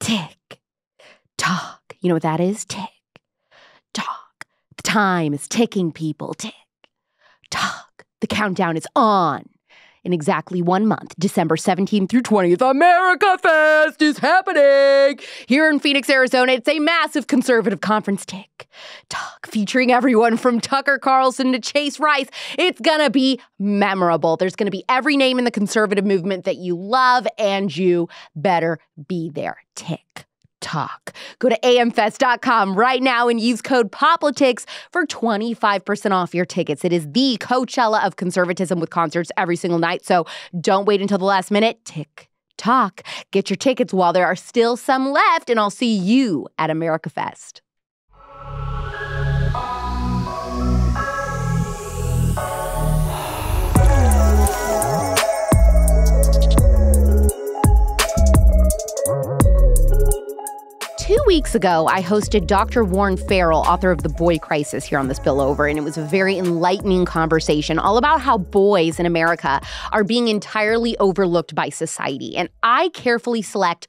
tick, tock. You know what that is? Tick, tock. The time is ticking, people. Tick, tock. The countdown is on. In exactly 1 month, December 17th through 20th, America Fest is happening here in Phoenix, Arizona. It's a massive conservative conference. Tick, tock, featuring everyone from Tucker Carlson to Chase Rice. It's gonna be memorable. There's gonna be every name in the conservative movement that you love, and you better be there. Tick, talk. Go to amfest.com right now and use code POPLITICS for 25% off your tickets. It is the Coachella of conservatism with concerts every single night. So don't wait until the last minute. Tick, talk. Get your tickets while there are still some left, and I'll see you at America Fest. 2 weeks ago, I hosted Dr. Warren Farrell, author of The Boy Crisis, here on The Spillover, and it was a very enlightening conversation all about how boys in America are being entirely overlooked by society. And I carefully select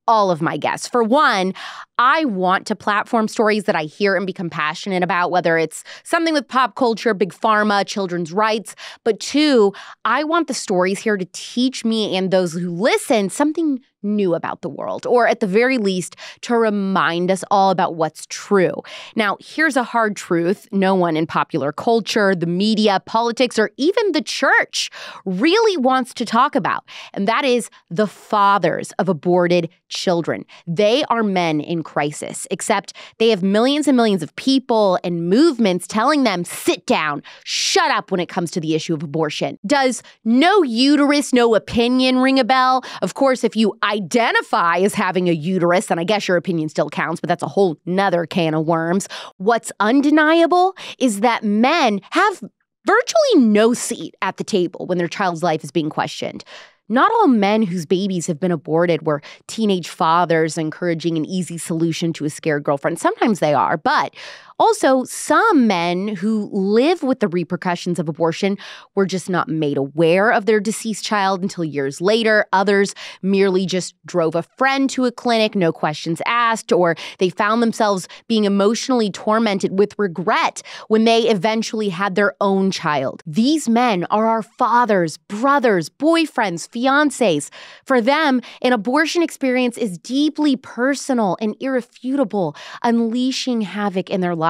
all of my guests. For one, I want to platform stories that I hear and become passionate about, whether it's something with pop culture, big pharma, children's rights. But two, I want the stories here to teach me and those who listen something new about the world, or at the very least, to remind us all about what's true. Now, here's a hard truth. No one in popular culture, the media, politics, or even the church really wants to talk about, and that is the fathers of aborted children. They are men in crisis, except they have millions and millions of people and movements telling them, sit down, shut up when it comes to the issue of abortion. Does no uterus, no opinion ring a bell? Of course, if you identify as having a uterus, then I guess your opinion still counts, but that's a whole nother can of worms. What's undeniable is that men have virtually no seat at the table when their child's life is being questioned. Not all men whose babies have been aborted were teenage fathers encouraging an easy solution to a scared girlfriend. Sometimes they are, but also some men who live with the repercussions of abortion were just not made aware of their deceased child until years later. Others merely just drove a friend to a clinic, no questions asked, or they found themselves being emotionally tormented with regret when they eventually had their own child. These men are our fathers, brothers, boyfriends, fiancés. For them, an abortion experience is deeply personal and irrefutable, unleashing havoc in their lives.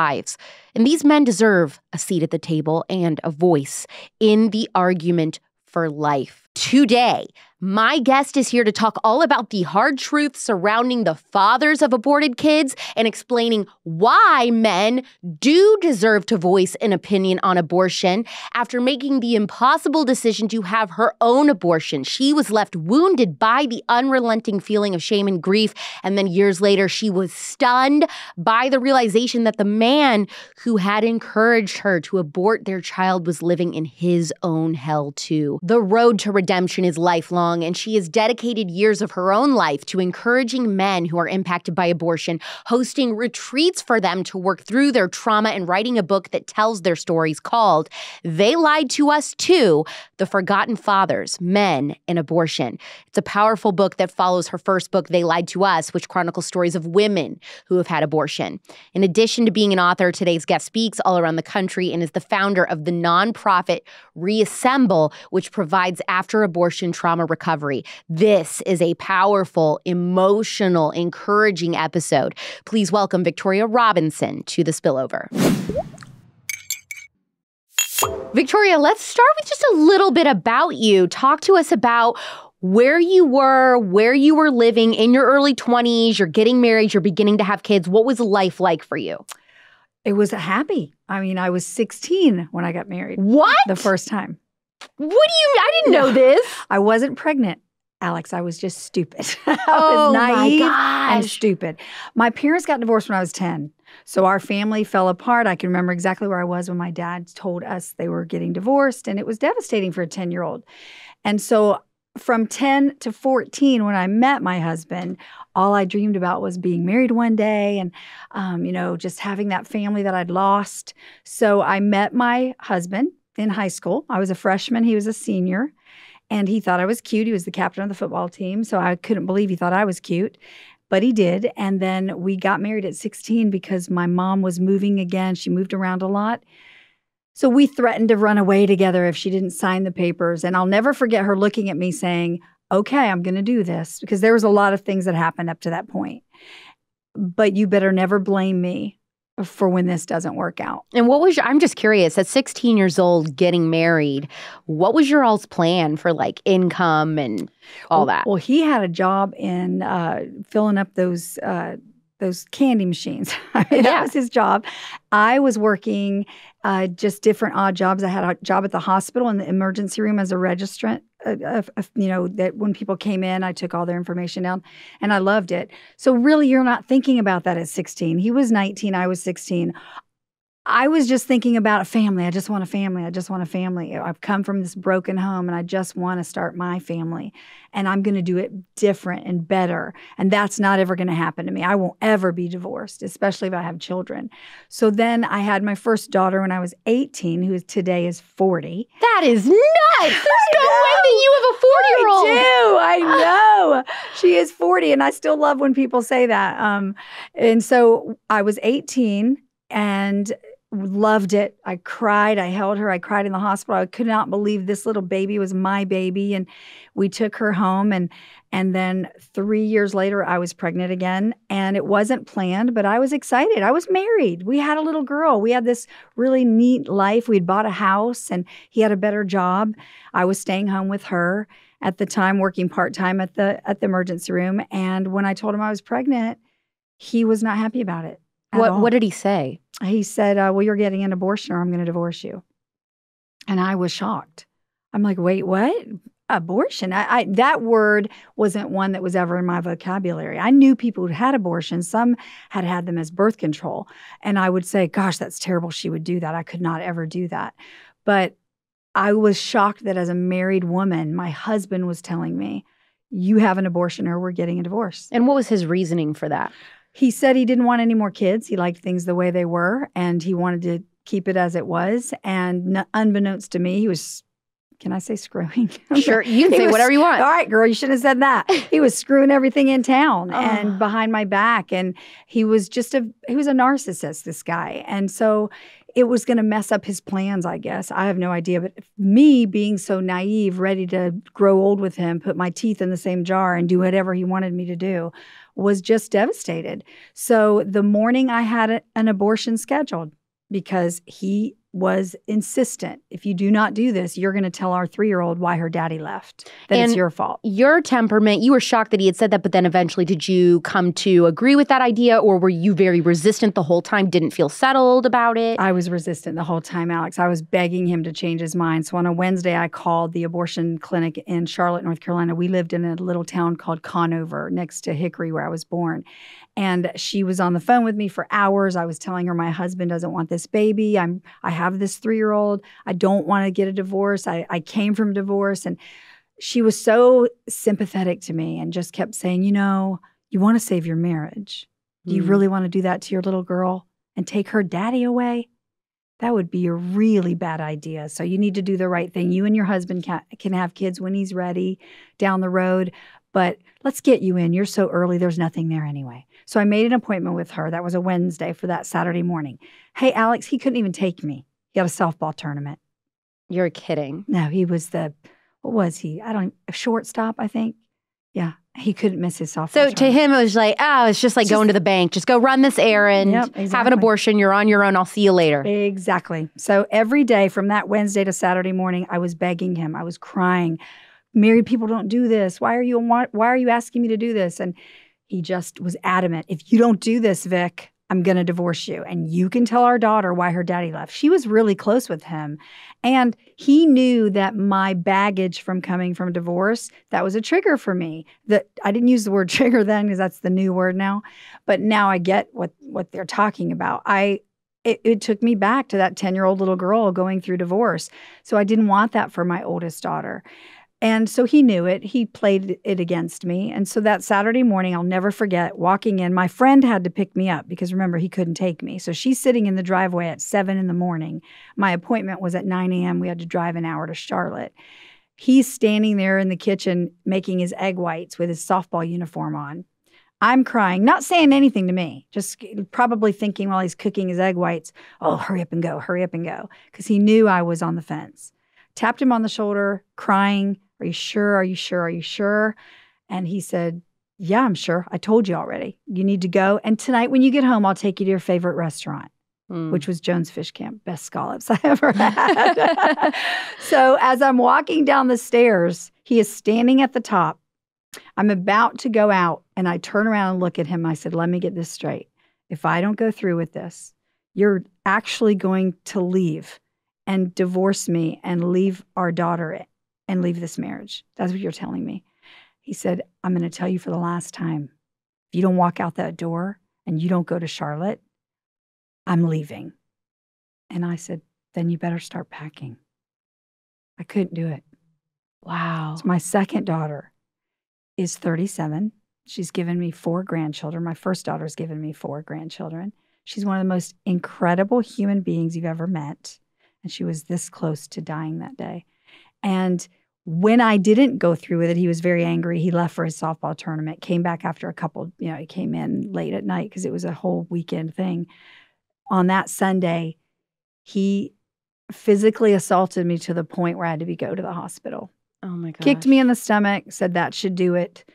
And these men deserve a seat at the table and a voice in the argument for life. Today, my guest is here to talk all about the hard truth surrounding the fathers of aborted kids and explaining why men do deserve to voice an opinion on abortion. After making the impossible decision to have her own abortion, she was left wounded by the unrelenting feeling of shame and grief. And then years later, she was stunned by the realization that the man who had encouraged her to abort their child was living in his own hell too. The road to redemption is lifelong, and she has dedicated years of her own life to encouraging men who are impacted by abortion, hosting retreats for them to work through their trauma, and writing a book that tells their stories called They Lied to Us Too: The Forgotten Fathers, Men, and Abortion. It's a powerful book that follows her first book, They Lied to Us, which chronicles stories of women who have had abortion. In addition to being an author, today's guest speaks all around the country and is the founder of the nonprofit Reassemble, which provides after-abortion trauma recovery. This is a powerful, emotional, encouraging episode. Please welcome Victoria Robinson to The Spillover. Victoria, let's start with just a little bit about you. Talk to us about where you were living in your early 20s. You're getting married, you're beginning to have kids. What was life like for you? It was happy. I mean, I was 16 when I got married. What? The first time. What do you, I didn't know this. I wasn't pregnant, Alex. I was just stupid. I was naive and stupid. My parents got divorced when I was 10. So our family fell apart. I can remember exactly where I was when my dad told us they were getting divorced. And it was devastating for a 10-year-old. And so from 10 to 14, when I met my husband, all I dreamed about was being married one day and, just having that family that I'd lost. So I met my husband in high school. I was a freshman. He was a senior. And he thought I was cute. He was the captain of the football team. So I couldn't believe he thought I was cute. But he did. And then we got married at 16 because my mom was moving again. She moved around a lot. So we threatened to run away together if she didn't sign the papers. And I'll never forget her looking at me saying, okay, I'm going to do this, because there was a lot of things that happened up to that point. But you better never blame me for when this doesn't work out. And I'm just curious, at 16 years old, getting married, what was your all's plan for like income and all that? Well, he had a job in filling up those candy machines. That was his job. I was working just different odd jobs. I had a job at the hospital in the emergency room as a registrant. That when people came in, I took all their information down, and I loved it. So really, you're not thinking about that at 16. He was 19. I was 16. I was just thinking about a family. I just want a family. I just want a family. I've come from this broken home, and I just want to start my family. And I'm going to do it different and better. And that's not ever going to happen to me. I won't ever be divorced, especially if I have children. So then I had my first daughter when I was 18, who today is 40. That is nuts. There's no way that you have a 40-year-old. I know. She is 40, and I still love when people say that. And so I was 18 and loved it. I cried. I held her. I cried in the hospital. I could not believe this little baby was my baby. And we took her home. And then 3 years later, I was pregnant again. And it wasn't planned, but I was excited. I was married. We had a little girl. We had this really neat life. We'd bought a house, and he had a better job. I was staying home with her at the time, working part-time at the emergency room. And when I told him I was pregnant, he was not happy about it. What did he say? He said, well, you're getting an abortion or I'm going to divorce you. And I was shocked. I'm like, wait, what? Abortion? That word wasn't one that was ever in my vocabulary. I knew people who had abortions. Some had had them as birth control. And I would say, gosh, that's terrible. She would do that. I could not ever do that. But I was shocked that as a married woman, my husband was telling me, you have an abortion or we're getting a divorce. And what was his reasoning for that? He said he didn't want any more kids. He liked things the way they were, and he wanted to keep it as it was. And unbeknownst to me, he was, can I say screwing? Sure, you can say whatever you want. All right, girl, you shouldn't have said that. He was screwing everything in town and behind my back. And he was he was a narcissist, this guy. And so it was going to mess up his plans, I guess. I have no idea. But me being so naive, ready to grow old with him, put my teeth in the same jar and do whatever he wanted me to do, was just devastated. So the morning I had an abortion scheduled, because he was insistent, if you do not do this, you're going to tell our 3-year-old why her daddy left, that it's your fault. Your temperament, you were shocked that he had said that, but then eventually did you come to agree with that idea, or were you very resistant the whole time, didn't feel settled about it? I was resistant the whole time, Alex. I was begging him to change his mind. So on a Wednesday, I called the abortion clinic in Charlotte, North Carolina. We lived in a little town called Conover, next to Hickory, where I was born. And she was on the phone with me for hours. I was telling her my husband doesn't want this baby. I have this 3-year-old. I don't want to get a divorce. I came from divorce. And she was so sympathetic to me and just kept saying, you want to save your marriage. Do you really want to do that to your little girl and take her daddy away? That would be a really bad idea. So you need to do the right thing. You and your husband can have kids when he's ready down the road. But let's get you in. You're so early. There's nothing there anyway. So I made an appointment with her. That was a Wednesday for that Saturday morning. Hey, Alex, he couldn't even take me. He had a softball tournament. You're kidding. No, he was what was he? A shortstop, I think. Yeah, he couldn't miss his softball tournament. To him, it was like, it's just like going to the bank. Just go run this errand, have an abortion. You're on your own. I'll see you later. Exactly. So every day from that Wednesday to Saturday morning, I was begging him. I was crying. Married people don't do this. Why are you asking me to do this? And he just was adamant. If you don't do this, Vic, I'm going to divorce you. And you can tell our daughter why her daddy left. She was really close with him. And he knew that my baggage from coming from divorce, that was a trigger for me. That I didn't use the word trigger then because that's the new word now. But now I get what they're talking about. It took me back to that 10-year-old little girl going through divorce. So I didn't want that for my oldest daughter. And so he knew it. He played it against me. And so that Saturday morning, I'll never forget, walking in, my friend had to pick me up because remember, he couldn't take me. So she's sitting in the driveway at 7 a.m. My appointment was at 9 a.m. We had to drive an hour to Charlotte. He's standing there in the kitchen making his egg whites with his softball uniform on. I'm crying, not saying anything to me, just probably thinking while he's cooking his egg whites, oh, hurry up and go, because he knew I was on the fence. Tapped him on the shoulder, crying, are you sure, are you sure, are you sure? And he said, yeah, I'm sure. I told you already. You need to go. And tonight when you get home, I'll take you to your favorite restaurant, which was Jones Fish Camp. Best scallops I ever had. So as I'm walking down the stairs, he is standing at the top. I'm about to go out, and I turn around and look at him. I said, let me get this straight. If I don't go through with this, you're actually going to leave and divorce me and leave our daughter and leave this marriage. That's what you're telling me. He said, I'm going to tell you for the last time. If you don't walk out that door and you don't go to Charlotte, I'm leaving. And I said, then you better start packing. I couldn't do it. Wow. So my second daughter is 37. She's given me 4 grandchildren. My first daughter's given me 4 grandchildren. She's one of the most incredible human beings you've ever met. And she was this close to dying that day. And when I didn't go through with it, he was very angry. He left for his softball tournament, came back after a couple, he came in late at night because it was a whole weekend thing. On that Sunday, he physically assaulted me to the point where I had to go to the hospital. Oh my gosh. Kicked me in the stomach, said that should do it.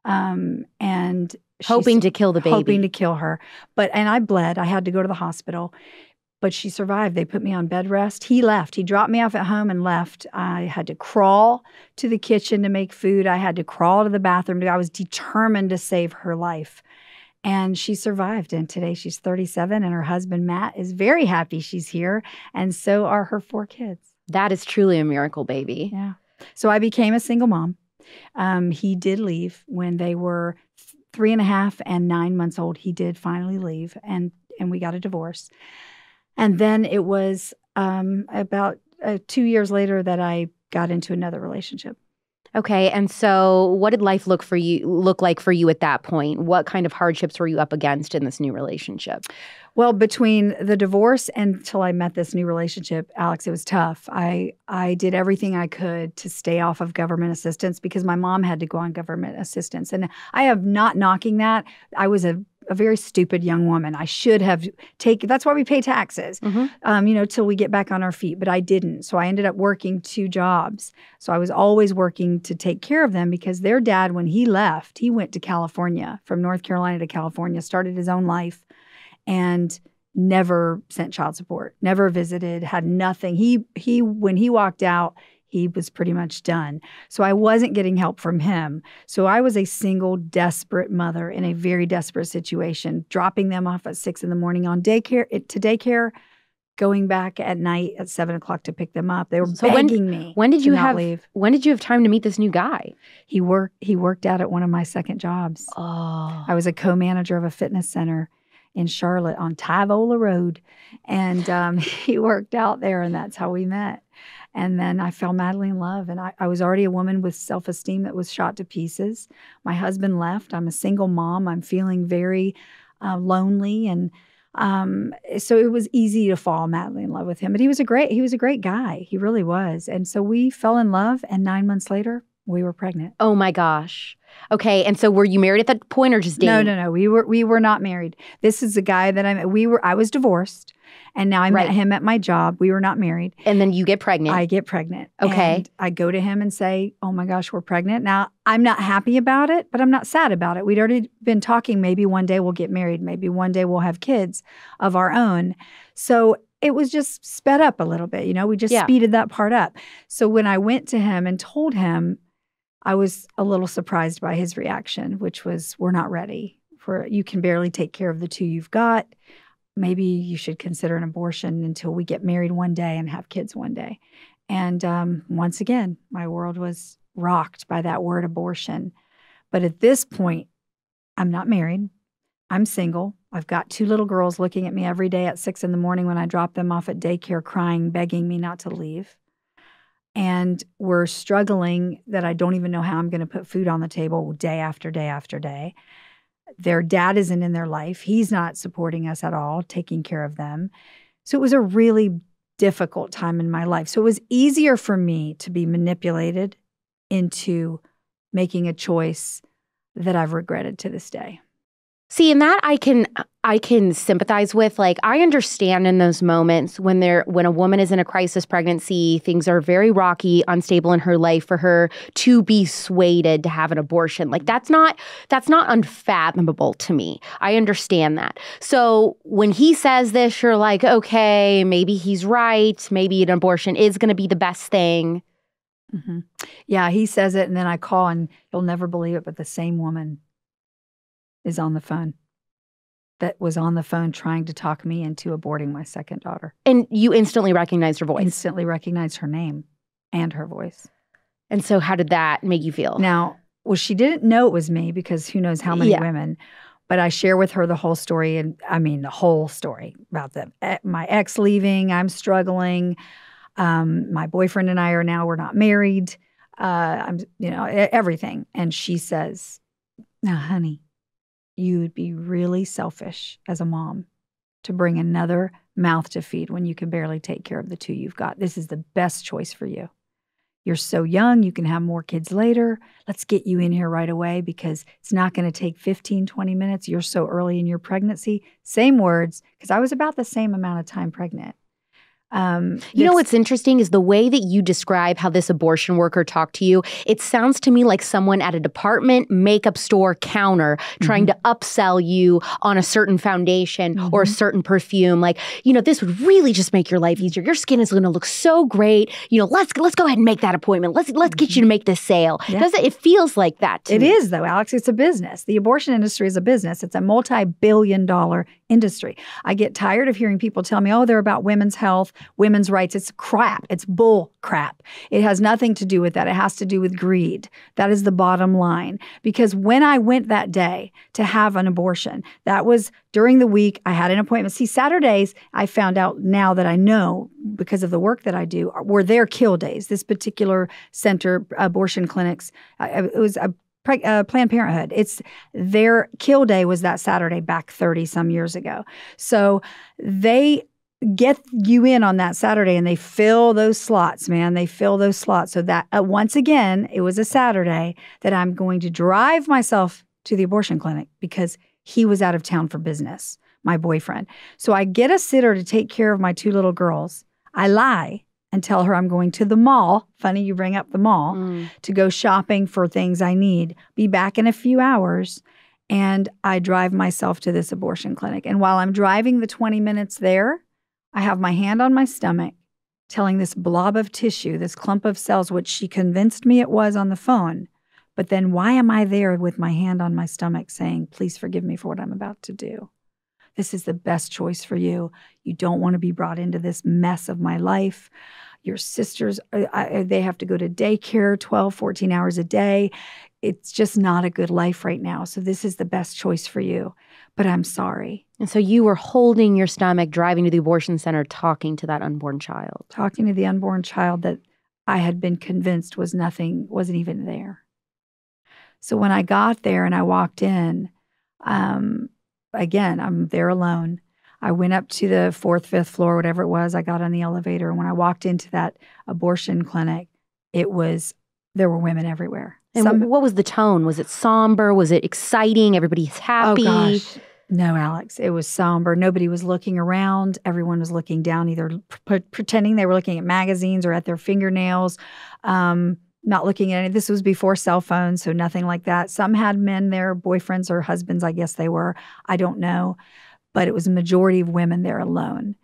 And hoping to kill the baby. Hoping to kill her. And I bled. I had to go to the hospital. But she survived. They put me on bed rest. He left. He dropped me off at home and left. I had to crawl to the kitchen to make food. I had to crawl to the bathroom. I was determined to save her life. And she survived. And today she's 37, and her husband, Matt, is very happy she's here. And so are her 4 kids. That is truly a miracle baby. Yeah. So I became a single mom. He did leave when they were 3.5 and 9 months old. He did finally leave, and we got a divorce. And then it was about 2 years later that I got into another relationship. Okay, and so what did life look like for you at that point? What kind of hardships were you up against in this new relationship? Well, between the divorce until I met this new relationship, Alex, it was tough. I did everything I could to stay off of government assistance because my mom had to go on government assistance. And I have not knocking that. I was a very stupid young woman. I should have taken, that's why we pay taxes, till we get back on our feet. But I didn't. So I ended up working 2 jobs. So I was always working to take care of them because their dad, when he left, he went to California, from North Carolina to California, started his own life, and never sent child support, never visited, had nothing. He when he walked out, he was pretty much done. So I wasn't getting help from him. So I was a single, desperate mother in a very desperate situation, dropping them off at 6 a.m. on daycare, going back at night at 7 o'clock to pick them up. They were begging me. When did you have leave. When did you have time to meet this new guy? He worked out at one of my second jobs. Oh. I was a co-manager of a fitness center in Charlotte on Tyvola Road. And he worked out there, and that's how we met. And then I fell madly in love. And I was already a woman with self-esteem that was shot to pieces. My husband left. I'm a single mom. I'm feeling very lonely. And so it was easy to fall madly in love with him. But he was a great guy. He really was. And so we fell in love. And 9 months later, we were pregnant. Oh my gosh. Okay, and so were you married at that point or just dating? No. We were not married. This is a guy that I was divorced, and now I met him at my job. We were not married. And then you get pregnant. I get pregnant. Okay. And I go to him and say, "Oh my gosh, we're pregnant." Now, I'm not happy about it, but I'm not sad about it. We'd already been talking, maybe one day we'll get married, maybe one day we'll have kids of our own. So it was just sped up a little bit, we just speeded that part up. So when I went to him and told him, I was a little surprised by his reaction, which was, we're not ready. You can barely take care of the 2 you've got. Maybe you should consider an abortion until we get married one day and have kids one day. And once again, my world was rocked by that word abortion. But at this point, I'm not married. I'm single. I've got 2 little girls looking at me every day at 6 a.m. when I drop them off at daycare, crying, begging me not to leave. And we're struggling that I don't even know how I'm going to put food on the table day after day after day. Their dad isn't in their life. He's not supporting us at all, taking care of them. So it was a really difficult time in my life. So it was easier for me to be manipulated into making a choice that I've regretted to this day. See, and that I can sympathize with. Like, I understand in those moments when a woman is in a crisis pregnancy, things are very rocky, unstable in her life, for her to be swayed to have an abortion. Like, that's not unfathomable to me. I understand that. So when he says this, you're like, okay, maybe he's right. Maybe an abortion is going to be the best thing. Mm-hmm. Yeah, he says it, and then I call, and you'll never believe it, but the same woman is on the phone that was on the phone trying to talk me into aborting my second daughter. And you instantly recognized her voice. Instantly recognized her name and her voice. And so how did that make you feel? Now, well, she didn't know it was me, because who knows how many women. But I share with her the whole story, and I mean the whole story about my ex leaving, I'm struggling. My boyfriend and I we're not married. Everything. And she says, now, honey, you would be really selfish as a mom to bring another mouth to feed when you can barely take care of the two you've got. This is the best choice for you. You're so young, you can have more kids later. Let's get you in here right away, because it's not going to take 15, 20 minutes. You're so early in your pregnancy. Same words, because I was about the same amount of time pregnant. You know what's interesting is the way that you describe how this abortion worker talked to you. It sounds to me like someone at a department makeup store counter trying to upsell you on a certain foundation or a certain perfume. Like, this would really just make your life easier. Your skin is going to look so great. Let's go ahead and make that appointment. Let's get you to make this sale. Yeah. It feels like that to me. It is, though, Alex. It's a business. The abortion industry is a business. It's a multi-billion-dollar industry. I get tired of hearing people tell me, oh, they're about women's health, women's rights. It's crap. It's bull crap. It has nothing to do with that. It has to do with greed. That is the bottom line. Because when I went that day to have an abortion, that was during the week. I had an appointment. See, Saturdays, I found out now that I know, because of the work that I do, were their kill days. This particular center, abortion clinics, it was a Planned Parenthood. It's their kill day was that Saturday back 30 some years ago. So they get you in on that Saturday, and they fill those slots, man. They fill those slots. So that once again, it was a Saturday that I'm going to drive myself to the abortion clinic, because he was out of town for business, my boyfriend. So I get a sitter to take care of my two little girls. I lie and tell her I'm going to the mall. Funny you bring up the mall, to go shopping for things I need. Be back in a few hours. And I drive myself to this abortion clinic. And while I'm driving the 20 minutes there, I have my hand on my stomach, telling this blob of tissue, this clump of cells, which she convinced me it was on the phone. But then why am I there with my hand on my stomach saying, please forgive me for what I'm about to do? This is the best choice for you. You don't want to be brought into this mess of my life. Your sisters, they have to go to daycare 12, 14 hours a day. It's just not a good life right now. So this is the best choice for you. But I'm sorry. And so you were holding your stomach, driving to the abortion center, talking to that unborn child. Talking to the unborn child that I had been convinced wasn't even there. So when I got there and I walked in, again, I'm there alone. I went up to the 4th, 5th floor, whatever it was. I got on the elevator. And when I walked into that abortion clinic, there were women everywhere. And what was the tone? Was it somber? Was it exciting? Everybody's happy? Oh, gosh. No, Alex. It was somber. Nobody was looking around. Everyone was looking down, either pretending they were looking at magazines or at their fingernails, not looking at any. This was before cell phones, so nothing like that. Some had men there, boyfriends or husbands, I guess they were. I don't know. But it was a majority of women there alone.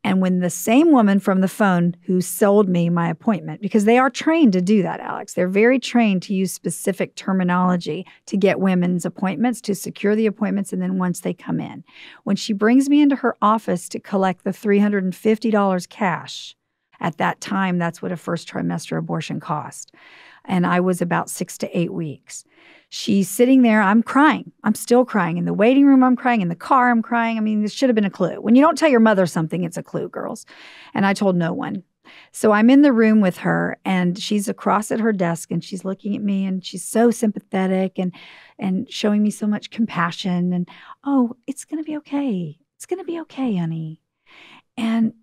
And when the same woman from the phone who sold me my appointment, because they are trained to do that, Alex. They're very trained to use specific terminology to get women's appointments, to secure the appointments, and then once they come in. When she brings me into her office to collect the $350 cash, at that time, that's what a first trimester abortion cost. And I was about 6 to 8 weeks. She's sitting there. I'm crying. I'm still crying. In the waiting room, I'm crying. In the car, I'm crying. I mean, this should have been a clue. When you don't tell your mother something, it's a clue, girls. And I told no one. So I'm in the room with her, and she's across at her desk, and she's looking at me, and she's so sympathetic and showing me so much compassion. And, oh, it's going to be okay. It's going to be okay, honey. And,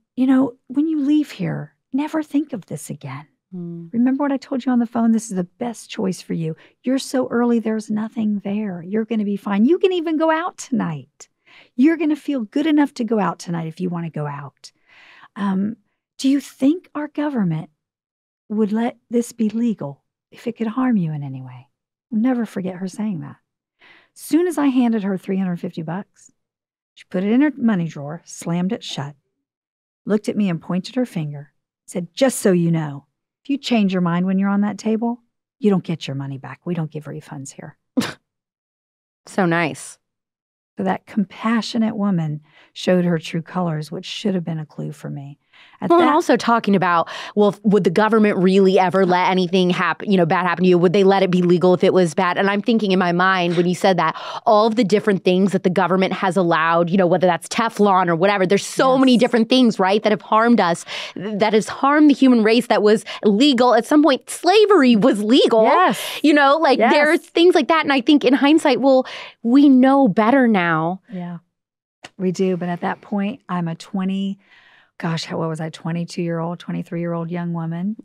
when you leave here, never think of this again. Remember what I told you on the phone? This is the best choice for you. You're so early, there's nothing there. You're going to be fine. You can even go out tonight. You're going to feel good enough to go out tonight if you want to go out. Do you think our government would let this be legal if it could harm you in any way? I'll never forget her saying that. Soon as I handed her $350, she put it in her money drawer, slammed it shut, looked at me and pointed her finger, said, just so you know, if you change your mind when you're on that table, you don't get your money back. We don't give refunds here. So nice. So that compassionate woman showed her true colors, which should have been a clue for me. And also talking about, well, would the government really ever let anything happen, bad happen to you? Would they let it be legal if it was bad? And I'm thinking in my mind when you said that, all of the different things that the government has allowed, whether that's Teflon or whatever, there's so many different things, right, that have harmed us, that has harmed the human race that was legal. At some point, slavery was legal. Yes. There's things like that. And I think in hindsight, well, we know better now. Yeah, we do. But at that point, I'm a 22-year-old, 23-year-old young woman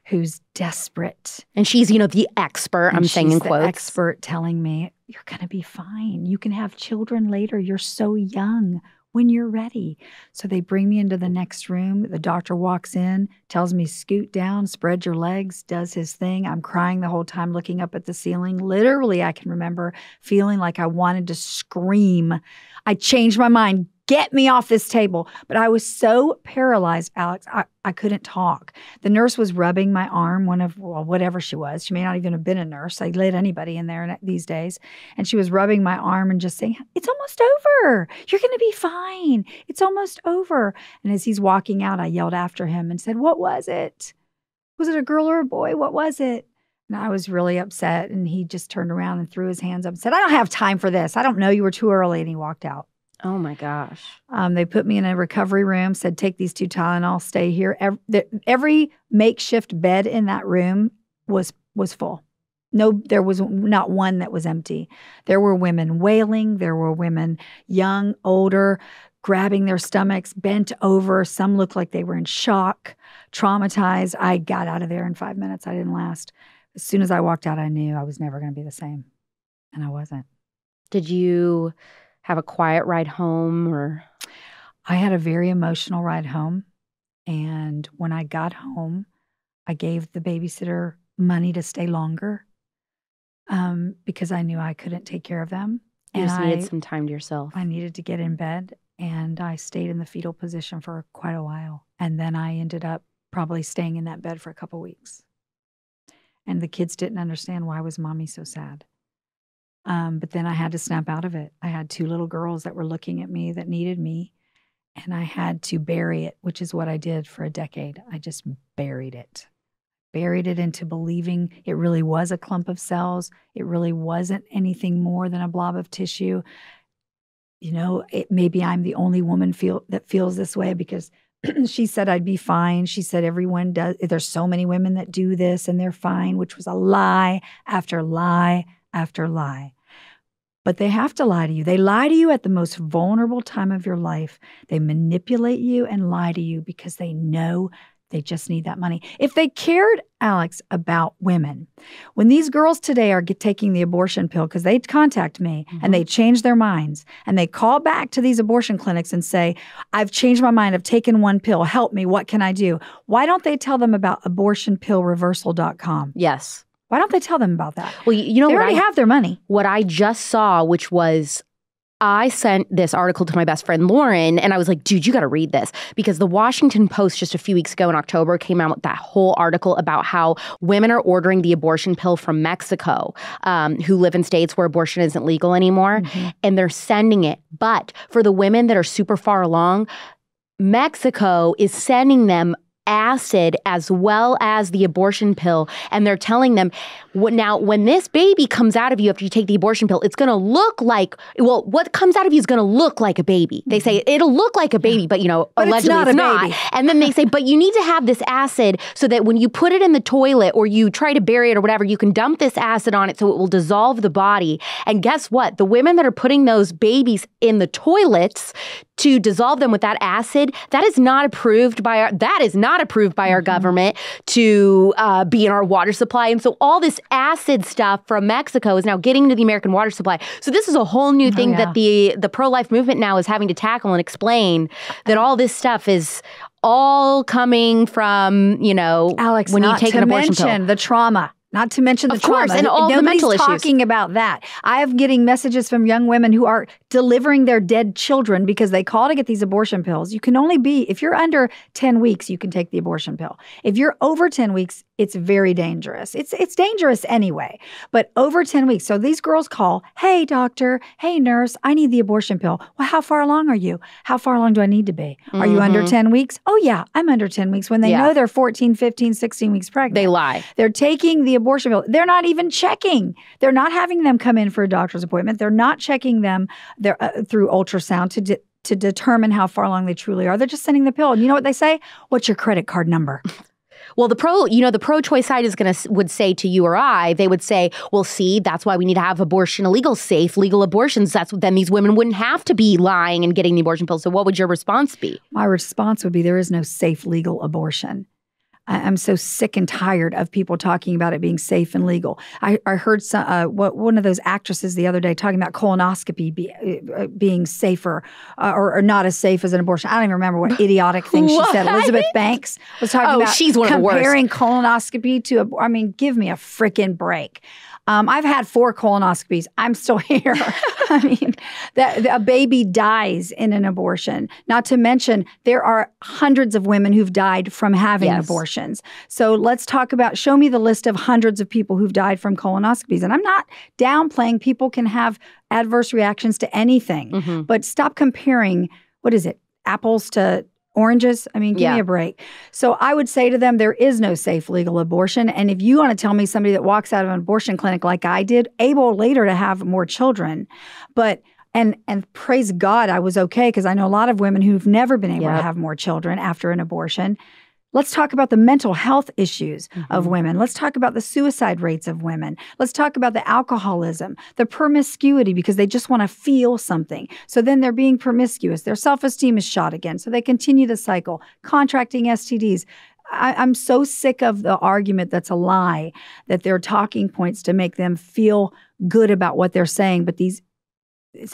who's desperate. And she's, the expert, I'm saying in quotes. The expert telling me, you're going to be fine. You can have children later. You're so young when you're ready. So they bring me into the next room. The doctor walks in, tells me, scoot down, spread your legs, does his thing. I'm crying the whole time, looking up at the ceiling. Literally, I can remember feeling like I wanted to scream. I changed my mind. Get me off this table. But I was so paralyzed, Alex, I couldn't talk. The nurse was rubbing my arm, whatever she was. She may not even have been a nurse. I let anybody in there these days. And she was rubbing my arm and just saying, it's almost over. You're going to be fine. It's almost over. And as he's walking out, I yelled after him and said, what was it? Was it a girl or a boy? What was it? And I was really upset. And he just turned around and threw his hands up and said, I don't have time for this. I don't know. You were too early. And he walked out. Oh, my gosh. They put me in a recovery room, said, take these 2 Tylenol, stay here. Every makeshift bed in that room was full. No, there was not one that was empty. There were women wailing. There were women, young, older, grabbing their stomachs, bent over. Some looked like they were in shock, traumatized. I got out of there in 5 minutes. I didn't last. As soon as I walked out, I knew I was never going to be the same. And I wasn't. Did you have a quiet ride home or? I had a very emotional ride home. And when I got home, I gave the babysitter money to stay longer because I knew I couldn't take care of them. You just needed some time to yourself. I needed to get in bed, and I stayed in the fetal position for quite a while. And then I ended up probably staying in that bed for a couple weeks. And the kids didn't understand, why was mommy so sad? But then I had to snap out of it. I had 2 little girls that were looking at me that needed me, and I had to bury it, which is what I did for a decade. I just buried it into believing it really was a clump of cells. It really wasn't anything more than a blob of tissue. Maybe I'm the only woman that feels this way because she said I'd be fine. She said everyone does. There's so many women that do this and they're fine, which was a lie after lie after lie. But they have to lie to you. They lie to you at the most vulnerable time of your life. They manipulate you and lie to you because they know they just need that money. If they cared, Alex, about women, when these girls today are taking the abortion pill, because they contact me and they change their minds and they call back to these abortion clinics and say, I've changed my mind. I've taken 1 pill. Help me. What can I do? Why don't they tell them about abortionpillreversal.com? Yes. Why don't they tell them about that? Well, they already have their money. What I just saw, which was, I sent this article to my best friend, Lauren, and I was like, dude, you got to read this. Because the Washington Post just a few weeks ago in October came out with that whole article about how women are ordering the abortion pill from Mexico, who live in states where abortion isn't legal anymore, and they're sending it. But for the women that are super far along, Mexico is sending them acid as well as the abortion pill. And they're telling them, now, when this baby comes out of you after you take the abortion pill, it's going to look like, what comes out of you is going to look like a baby. They say it'll look like a baby, but, allegedly it's not. And then they say, but you need to have this acid so that when you put it in the toilet or you try to bury it or whatever, you can dump this acid on it so it will dissolve the body. And guess what? The women that are putting those babies in the toilets to dissolve them with that acid, that is not approved by our government to be in our water supply. And so all this acid stuff from Mexico is now getting into the American water supply. So this is a whole new thing that the pro-life movement now is having to tackle and explain, that all this stuff is all coming from, Alex, when you take an abortion pill. Not to mention the trauma. Not to mention the trauma. Of course, and all the mental issues. Nobody's talking about that. I am getting messages from young women who are delivering their dead children because they call to get these abortion pills. You can only if you're under 10 weeks, you can take the abortion pill. If you're over 10 weeks, it's very dangerous. It's dangerous anyway, but over 10 weeks. So these girls call, hey, doctor, hey, nurse, I need the abortion pill. Well, how far along are you? How far along do I need to be? Are you under 10 weeks? Oh, yeah, I'm under 10 weeks. When they know they're 14, 15, 16 weeks pregnant. They lie. They're taking the abortion pill. They're not even checking. They're not having them come in for a doctor's appointment. They're not checking them through ultrasound to determine how far along they truly are. They're just sending the pill. And you know what they say? What's your credit card number? Well, the pro-choice side would say to you or I, they would say, well, see, that's why we need to have abortion illegal, safe, legal abortions. Then these women wouldn't have to be lying and getting the abortion pill. So what would your response be? My response would be, there is no safe, legal abortion. I'm so sick and tired of people talking about it being safe and legal. I heard one of those actresses the other day talking about colonoscopy being safer or not as safe as an abortion. I don't even remember what idiotic thing she said. Elizabeth Banks was talking about she's one of the worst. Comparing colonoscopy to, give me a freaking break. I've had 4 colonoscopies. I'm still here. I mean, a baby dies in an abortion. Not to mention, there are hundreds of women who've died from having abortions. So let's talk about, show me the list of hundreds of people who've died from colonoscopies. And I'm not downplaying, people can have adverse reactions to anything. But stop comparing, apples to oranges? I mean, give me a break. So I would say to them, there is no safe legal abortion. And if you want to tell me somebody that walks out of an abortion clinic like I did, able later to have more children, and praise God, I was okay, because I know a lot of women who've never been able to have more children after an abortion. Let's talk about the mental health issues of women. Let's talk about the suicide rates of women. Let's talk about the alcoholism, the promiscuity, because they just want to feel something. So then they're being promiscuous. Their self-esteem is shot again. So they continue the cycle, contracting STDs. I'm so sick of the argument that's a lie, that they're talking points to make them feel good about what they're saying. But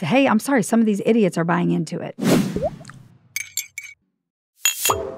hey, I'm sorry, some of these idiots are buying into it.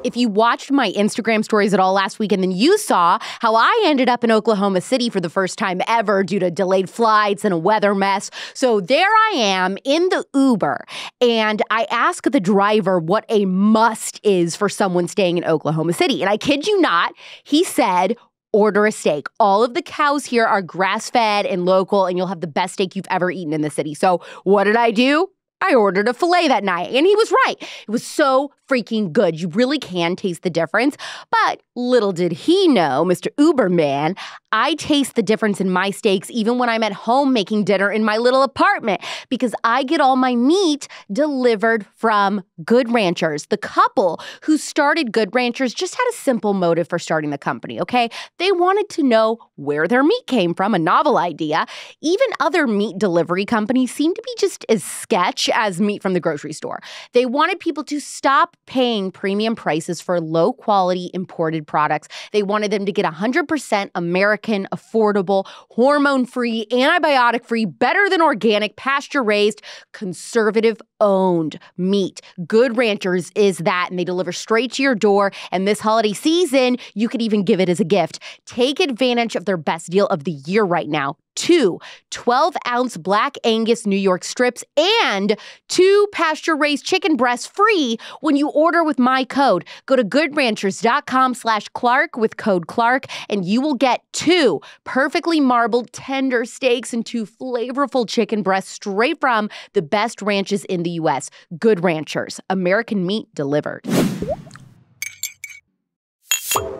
If you watched my Instagram stories at all last weekend, then you saw how I ended up in Oklahoma City for the first time ever due to delayed flights and a weather mess. So there I am in the Uber, and I ask the driver what a must is for someone staying in Oklahoma City. And I kid you not, he said, order a steak. All of the cows here are grass-fed and local, and you'll have the best steak you've ever eaten in the city. So what did I do? I ordered a filet that night, and he was right. It was so freaking good. You really can taste the difference. But little did he know, Mr. Uberman, I taste the difference in my steaks even when I'm at home making dinner in my little apartment, because I get all my meat delivered from Good Ranchers. The couple who started Good Ranchers just had a simple motive for starting the company, okay? They wanted to know where their meat came from, a novel idea. Even other meat delivery companies seem to be just as sketch as meat from the grocery store. They wanted people to stop paying premium prices for low-quality imported products. They wanted them to get 100% American, affordable, hormone-free, antibiotic-free, better than organic, pasture-raised, conservative-owned meat. Good Ranchers is that, and they deliver straight to your door. And this holiday season, you could even give it as a gift. Take advantage of their best deal of the year right now. 2 12-ounce Black Angus New York strips and 2 pasture-raised chicken breasts free when you order with my code. Go to goodranchers.com/Clark with code Clark, and you will get 2 perfectly marbled tender steaks and 2 flavorful chicken breasts straight from the best ranches in the U.S. Good Ranchers, American meat delivered.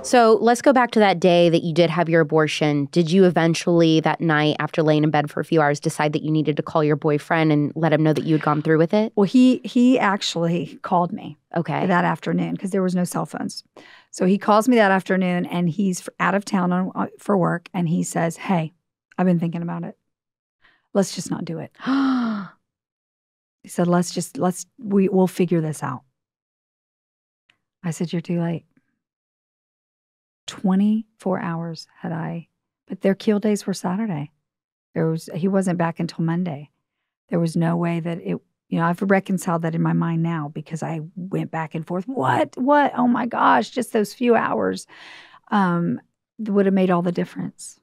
So let's go back to that day that you did have your abortion. Did you eventually, that night after laying in bed for a few hours, decide that you needed to call your boyfriend and let him know that you had gone through with it? Well, he actually called me that afternoon because there was no cell phones. So he calls me that afternoon, and he's out of town for work, and he says, hey, I've been thinking about it. Let's just not do it. He said, we'll figure this out. I said, you're too late. 24 hours but their keel days were Saturday. He wasn't back until Monday. There was no way that I've reconciled that in my mind now because I went back and forth. What? Oh my gosh, just those few hours would have made all the difference.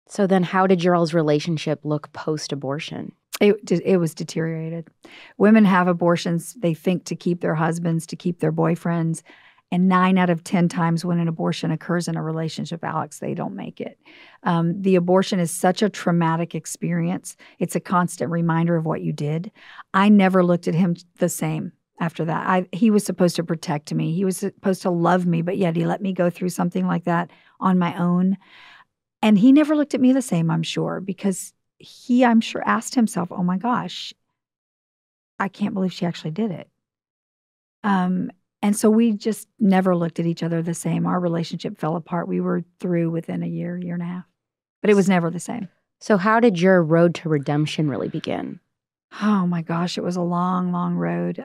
So then how did your all's relationship look post-abortion? It was deteriorated. Women have abortions, they think, to keep their husbands, to keep their boyfriends. And 9 out of 10 times when an abortion occurs in a relationship, Alex, they don't make it. The abortion is such a traumatic experience. It's a constant reminder of what you did. I never looked at him the same after that. He was supposed to protect me. He was supposed to love me, but yet he let me go through something like that on my own. And he never looked at me the same, I'm sure, because he, I'm sure, asked himself, oh my gosh, I can't believe she actually did it. And so we just never looked at each other the same. Our relationship fell apart. We were through within a year and a half. But it was never the same. So how did your road to redemption really begin? Oh my gosh, it was a long, long road.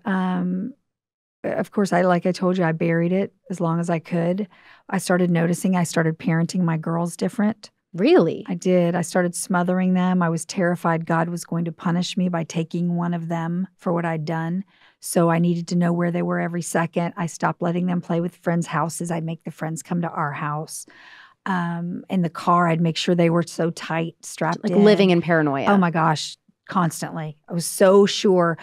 Of course, like I told you, I buried it as long as I could. I started parenting my girls different. Really? I did. I started smothering them. I was terrified God was going to punish me by taking one of them for what I'd done. So I needed to know where they were every second. I stopped letting them play with friends' houses. I'd make the friends come to our house. In the car, I'd make sure they were so tight, strapped in. Like living in paranoia. Oh my gosh, constantly. I was so sure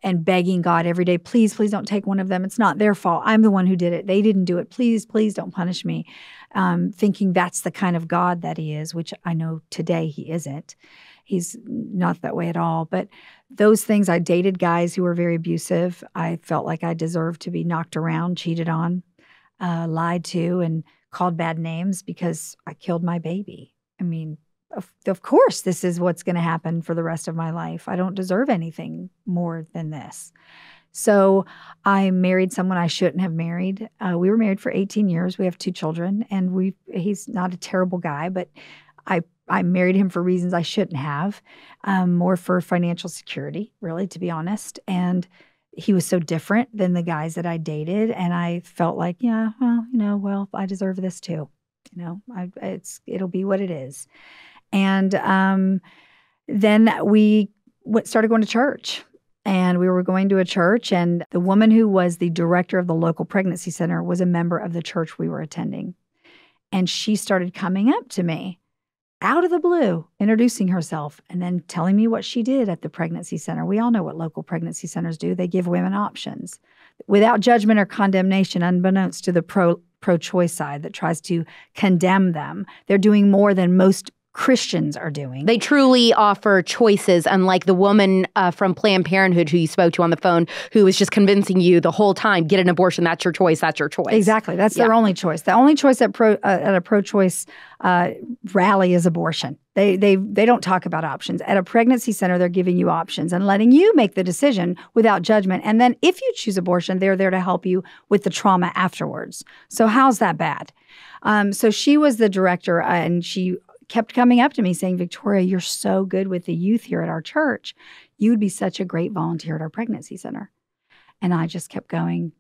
and begging God every day, please, please don't take one of them. It's not their fault. I'm the one who did it. They didn't do it. Please, please don't punish me. Thinking that's the kind of God that he is, which I know today he isn't. He's not that way at all. But those things, I dated guys who were very abusive. I felt like I deserved to be knocked around, cheated on, lied to, and called bad names because I killed my baby. I mean, of course, this is what's going to happen for the rest of my life. I don't deserve anything more than this. So I married someone I shouldn't have married. We were married for 18 years. We have 2 children, and he's not a terrible guy, but I married him for reasons I shouldn't have, more for financial security, really, to be honest. And he was so different than the guys that I dated, and I felt like, yeah, well, I deserve this too. It'll be what it is. And then we started going to church. And we were going to a church, and the woman who was the director of the local pregnancy center was a member of the church we were attending. And she started coming up to me out of the blue, introducing herself, and then telling me what she did at the pregnancy center. We all know what local pregnancy centers do. They give women options without judgment or condemnation, unbeknownst to the pro-choice side that tries to condemn them. They're doing more than most Christians are doing. They truly offer choices, unlike the woman from Planned Parenthood who you spoke to on the phone, who was just convincing you the whole time, get an abortion, that's your choice, that's your choice. Exactly. That's their only choice. The only choice at a pro-choice rally is abortion. They don't talk about options. At a pregnancy center, they're giving you options and letting you make the decision without judgment. And then if you choose abortion, they're there to help you with the trauma afterwards. So how's that bad? So she was the director, and she kept coming up to me saying, Victoria, you're so good with the youth here at our church. You would be such a great volunteer at our pregnancy center. And I just kept going,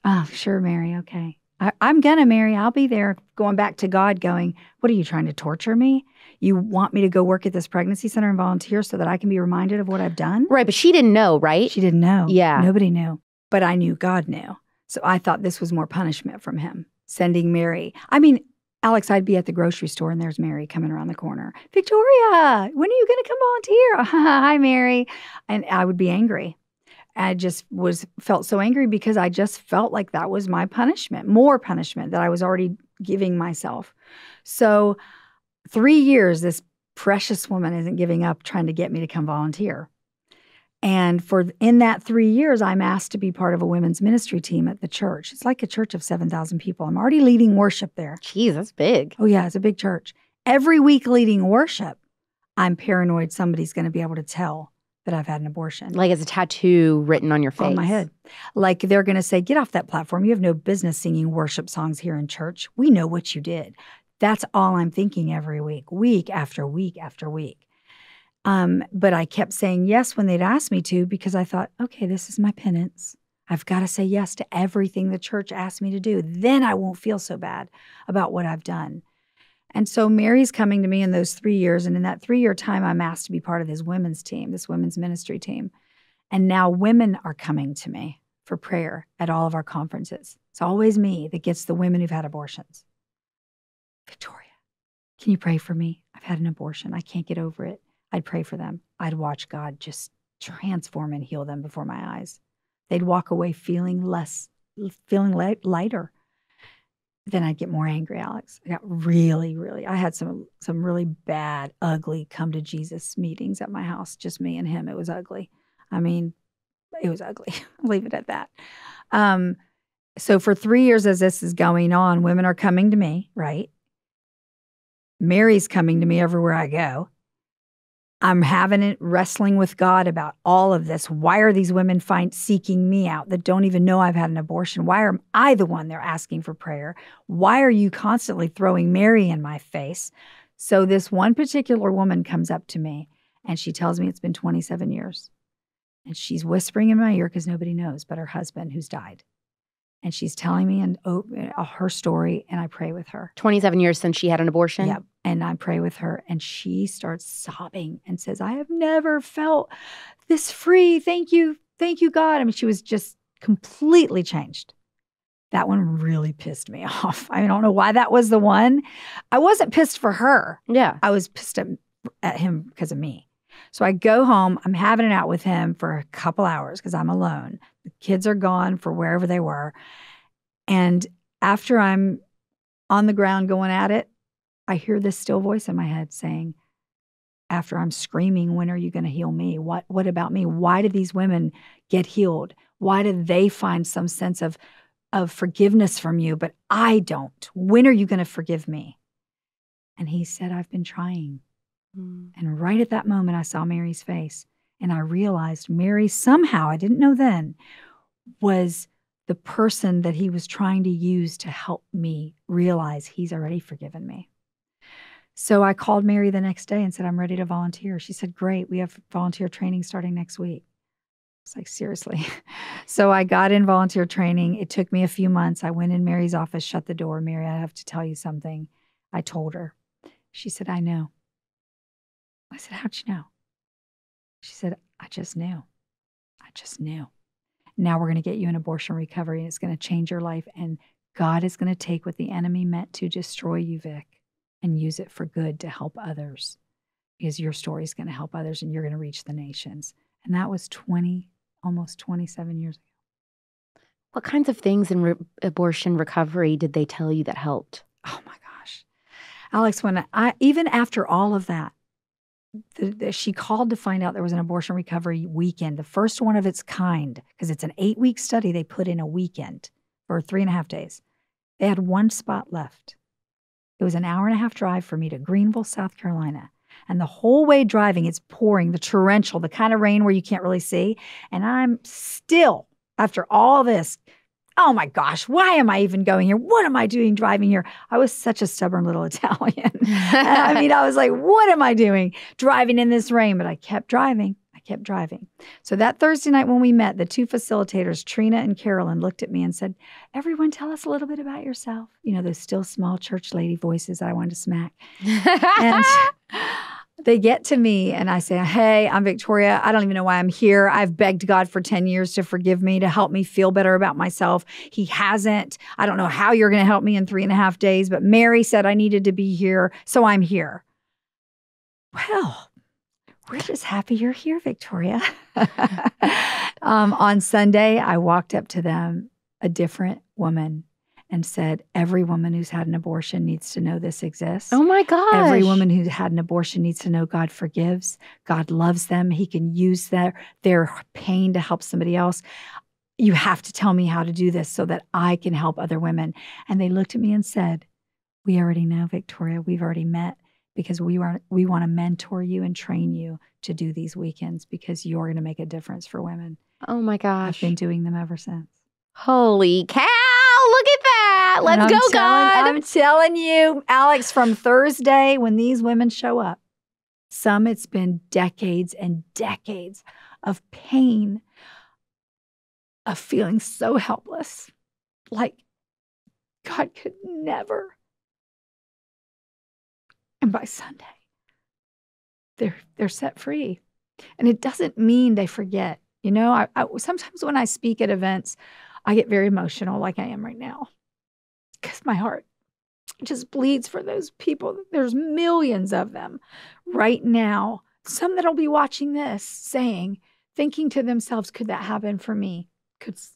oh, sure, Mary, okay. I'm going to, Mary. I'll be there, going back to God going, what are you trying to torture me? You want me to go work at this pregnancy center and volunteer so that I can be reminded of what I've done? Right, but she didn't know, right? She didn't know. Yeah. Nobody knew. But I knew God knew. So I thought this was more punishment from him, sending Mary. I mean, Alex, I'd be at the grocery store and there's Mary coming around the corner. Victoria, when are you going to come volunteer? Hi, Mary. And I would be angry. I just felt so angry because I just felt like that was my punishment, more punishment that I was already giving myself. So 3 years, this precious woman isn't giving up trying to get me to come volunteer. And in that 3 years, I'm asked to be part of a women's ministry team at the church. It's like a church of 7,000 people. I'm already leading worship there. Jeez, that's big. Oh, yeah, it's a big church. Every week leading worship, I'm paranoid somebody's going to be able to tell that I've had an abortion. Like it's a tattoo written on your face. On my head. Like they're going to say, get off that platform. You have no business singing worship songs here in church. We know what you did. That's all I'm thinking every week after week after week. But I kept saying yes when they'd ask me to because I thought, okay, this is my penance. I've got to say yes to everything the church asked me to do. Then I won't feel so bad about what I've done. And so Mary's coming to me in those 3 years. And in that 3-year time, I'm asked to be part of this women's team, this women's ministry team. And now women are coming to me for prayer at all of our conferences. It's always me that gets the women who've had abortions. Victoria, can you pray for me? I've had an abortion. I can't get over it. I'd pray for them. I'd watch God just transform and heal them before my eyes. They'd walk away feeling lighter. Then I'd get more angry, Alex. I got really, I had some really bad, ugly come to Jesus meetings at my house, just me and him. It was ugly. I mean, it was ugly. I'll leave it at that. So for 3 years as this is going on, women are coming to me, right? Mary's coming to me everywhere I go. I'm having it wrestling with God about all of this. Why are these women seeking me out that don't even know I've had an abortion? Why am I the one they're asking for prayer? Why are you constantly throwing Mary in my face? So this one particular woman comes up to me and she tells me it's been 27 years. And she's whispering in my ear because nobody knows but her husband who's died. And she's telling me her story, and I pray with her. 27 years since she had an abortion? Yep. And I pray with her, and she starts sobbing and says, I have never felt this free. Thank you, God. I mean, she was just completely changed. That one really pissed me off. I don't know why that was the one. I wasn't pissed for her. Yeah. I was pissed at him because of me. So I go home. I'm having it out with him for a couple hours because I'm alone. The kids are gone for wherever they were. And after I'm on the ground going at it, I hear this still voice in my head saying, after I'm screaming, when are you going to heal me? What about me? Why did these women get healed? Why did they find some sense of forgiveness from you, but I don't? When are you going to forgive me? And he said, I've been trying. And right at that moment, I saw Mary's face. And I realized Mary somehow, I didn't know then, was the person that he was trying to use to help me realize he's already forgiven me. So I called Mary the next day and said, I'm ready to volunteer. She said, great. We have volunteer training starting next week. It's like, seriously. So I got in volunteer training. It took me a few months. I went in Mary's office, shut the door. Mary, I have to tell you something. I told her. She said, I know. I said, how'd you know? She said, I just knew. Now we're going to get you in abortion recovery, and it's going to change your life. And God is going to take what the enemy meant to destroy you, Vic, and use it for good to help others, because your story is going to help others and you're going to reach the nations. And that was almost 27 years ago. What kinds of things in abortion recovery did they tell you that helped? Oh my gosh. Alex, even after all of that, she called to find out there was an abortion recovery weekend, the first one of its kind, because it's an 8-week study they put in a weekend for 3.5 days. They had one spot left. It was an 1.5-hour drive for me to Greenville, South Carolina. And the whole way driving, it's pouring, the torrential, the kind of rain where you can't really see. And I'm still, after all this, oh my gosh, why am I even going here? What am I doing driving here? I was such a stubborn little Italian. I mean, I was like, what am I doing driving in this rain? But I kept driving. So that Thursday night when we met, the two facilitators, Trina and Carolyn, looked at me and said, everyone, tell us a little bit about yourself. You know, those still small church lady voices that I wanted to smack. And they get to me and I say, hey, I'm Victoria. I don't even know why I'm here. I've begged God for 10 years to forgive me, to help me feel better about myself. He hasn't. I don't know how you're going to help me in 3.5 days, but Mary said I needed to be here, so I'm here. Well, we're just happy you're here, Victoria. On Sunday, I walked up to them, a different woman, and said, every woman who's had an abortion needs to know this exists. Oh my gosh. Every woman who's had an abortion needs to know God forgives. God loves them. He can use their pain to help somebody else. You have to tell me how to do this so that I can help other women. And they looked at me and said, we already know, Victoria. We've already met, because we want to mentor you and train you to do these weekends, because you're going to make a difference for women. Oh my gosh. I've been doing them ever since. Holy cow. Look at that. Let's go, God. I'm telling you, Alex, from Thursday when these women show up, Some it's been decades and decades of pain, of feeling so helpless, like God could never. And by Sunday, they're set free. And it doesn't mean they forget. You know, I sometimes when I speak at events, I get very emotional like I am right now because my heart just bleeds for those people. There's millions of them right now. Some that'll be watching this thinking to themselves, could that happen for me?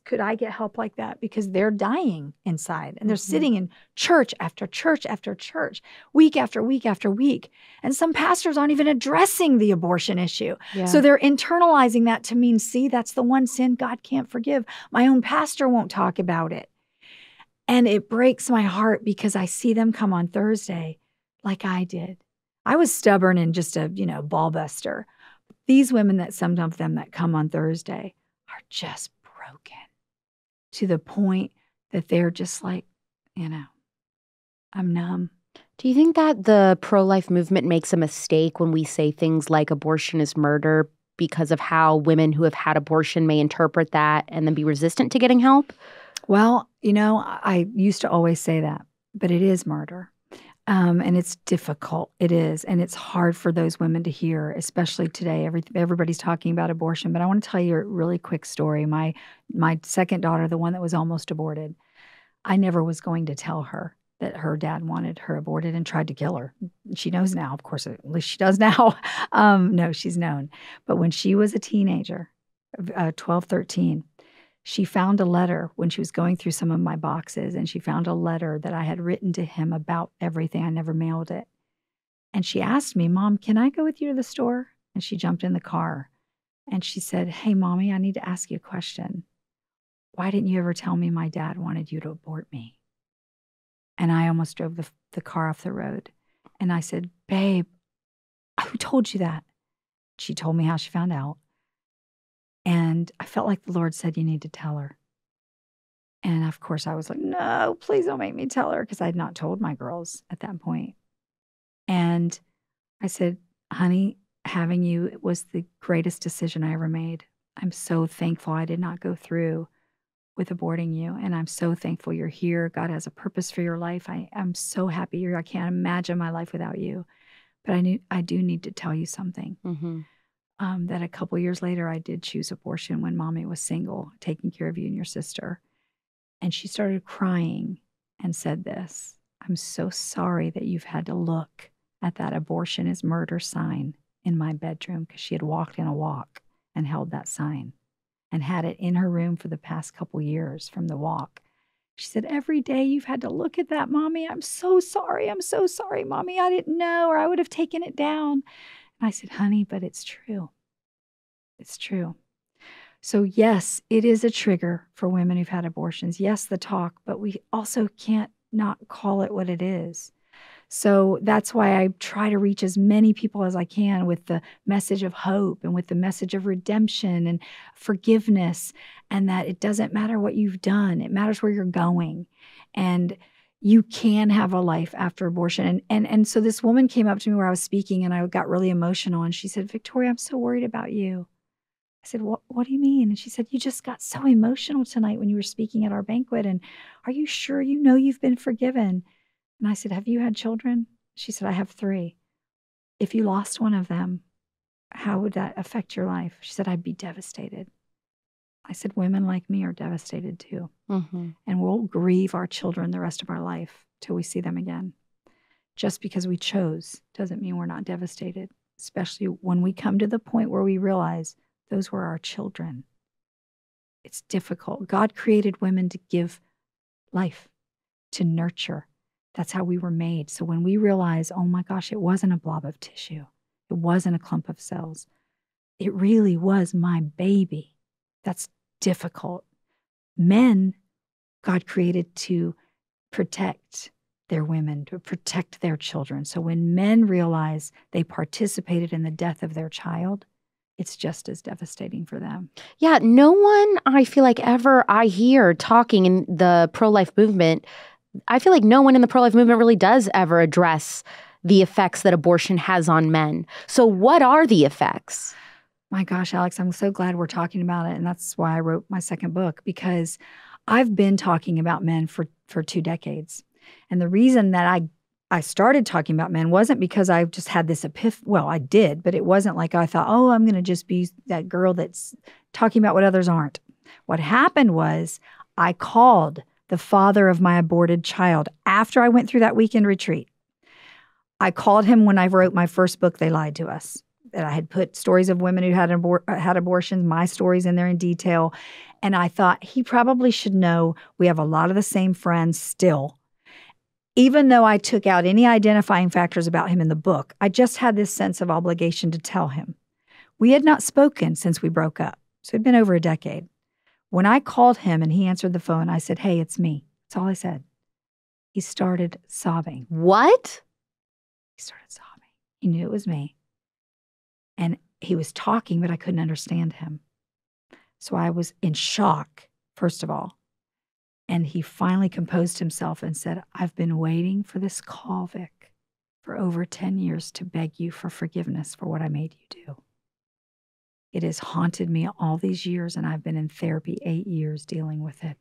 Could I get help like that? Because they're dying inside and they're sitting in church after church after church, week after week after week. And some pastors aren't even addressing the abortion issue. Yeah. So they're internalizing that to mean, see, that's the one sin God can't forgive. My own pastor won't talk about it. And it breaks my heart because I see them come on Thursday like I did. I was stubborn and just a, ball buster. These women some of them that come on Thursday are just broken to the point that they're just like, I'm numb. Do you think that the pro-life movement makes a mistake when we say things like abortion is murder because of how women who have had abortion may interpret that and then be resistant to getting help? Well, I used to always say that, but it is murder. And it's difficult. It is. And it's hard for those women to hear, especially today. Everybody's talking about abortion. But I want to tell you a really quick story. My second daughter, the one that was almost aborted, I never was going to tell her that her dad wanted her aborted and tried to kill her. She knows now, of course, at least she does now. No, she's known. But when she was a teenager, 12, 13, she found a letter when she was going through some of my boxes, and she found a letter that I had written to him about everything. I never mailed it. And she asked me, Mom, can I go with you to the store? And she jumped in the car and she said, hey, Mommy, I need to ask you a question. Why didn't you ever tell me my dad wanted you to abort me? And I almost drove the car off the road. And I said, babe, who told you that? She told me how she found out. And I felt like the Lord said, you need to tell her. And of course, I was like, no, please don't make me tell her, because I had not told my girls at that point. And I said, honey, having you was the greatest decision I ever made. I'm so thankful I did not go through with aborting you. And I'm so thankful you're here. God has a purpose for your life. I'm so happy you're here. I can't imagine my life without you. But I do need to tell you something. Mm-hmm. That a couple years later, I did choose abortion when Mommy was single, taking care of you and your sister. And she started crying and said this, I'm so sorry that you've had to look at that abortion is murder sign in my bedroom, because she had walked in a walk and held that sign and had it in her room for the past couple years from the walk. She said, every day you've had to look at that, Mommy. I'm so sorry. I'm so sorry, Mommy. I didn't know, or I would have taken it down. And I said, honey, but it's true. It's true. So yes, it is a trigger for women who've had abortions. Yes, the talk, but we also can't not call it what it is. So that's why I try to reach as many people as I can with the message of hope and with the message of redemption and forgiveness, and that it doesn't matter what you've done. It matters where you're going. And you can have a life after abortion. And so this woman came up to me where I was speaking, and I got really emotional. And she said, Victoria, I'm so worried about you. I said, what do you mean? And she said, you just got so emotional tonight when you were speaking at our banquet. And are you sure you know you've been forgiven? And I said, have you had children? She said, I have 3. If you lost one of them, how would that affect your life? She said, I'd be devastated. I said, women like me are devastated too. Mm-hmm. And we'll grieve our children the rest of our life till we see them again. Just because we chose doesn't mean we're not devastated, especially when we come to the point where we realize those were our children. It's difficult. God created women to give life, to nurture. That's how we were made. So when we realize, oh my gosh, it wasn't a blob of tissue. It wasn't a clump of cells. It really was my baby. That's difficult. Men, God created to protect their women, to protect their children. So when men realize they participated in the death of their child, it's just as devastating for them. Yeah, no one, I feel like, ever I hear talking in the pro-life movement, I feel like no one in the pro-life movement really does ever address the effects that abortion has on men. So what are the effects? My gosh, Alex, I'm so glad we're talking about it. And that's why I wrote my second book, because I've been talking about men for 2 decades. And the reason that I started talking about men wasn't because I just had this well, I did, but it wasn't like I thought, oh, I'm going to just be that girl that's talking about what others aren't. What happened was I called the father of my aborted child after I went through that weekend retreat. I called him when I wrote my first book, They Lied to Us. That I had put stories of women who had abortions, my stories in there in detail. And I thought he probably should know we have a lot of the same friends still. Even though I took out any identifying factors about him in the book, I just had this sense of obligation to tell him. We had not spoken since we broke up. So it'd been over a decade. When I called him and he answered the phone, I said, hey, it's me. That's all I said. He started sobbing. What? He started sobbing. He knew it was me. And he was talking, but I couldn't understand him. So I was in shock, first of all. And he finally composed himself and said, I've been waiting for this call, Vic, for over 10 years to beg you for forgiveness for what I made you do. It has haunted me all these years, and I've been in therapy 8 years dealing with it.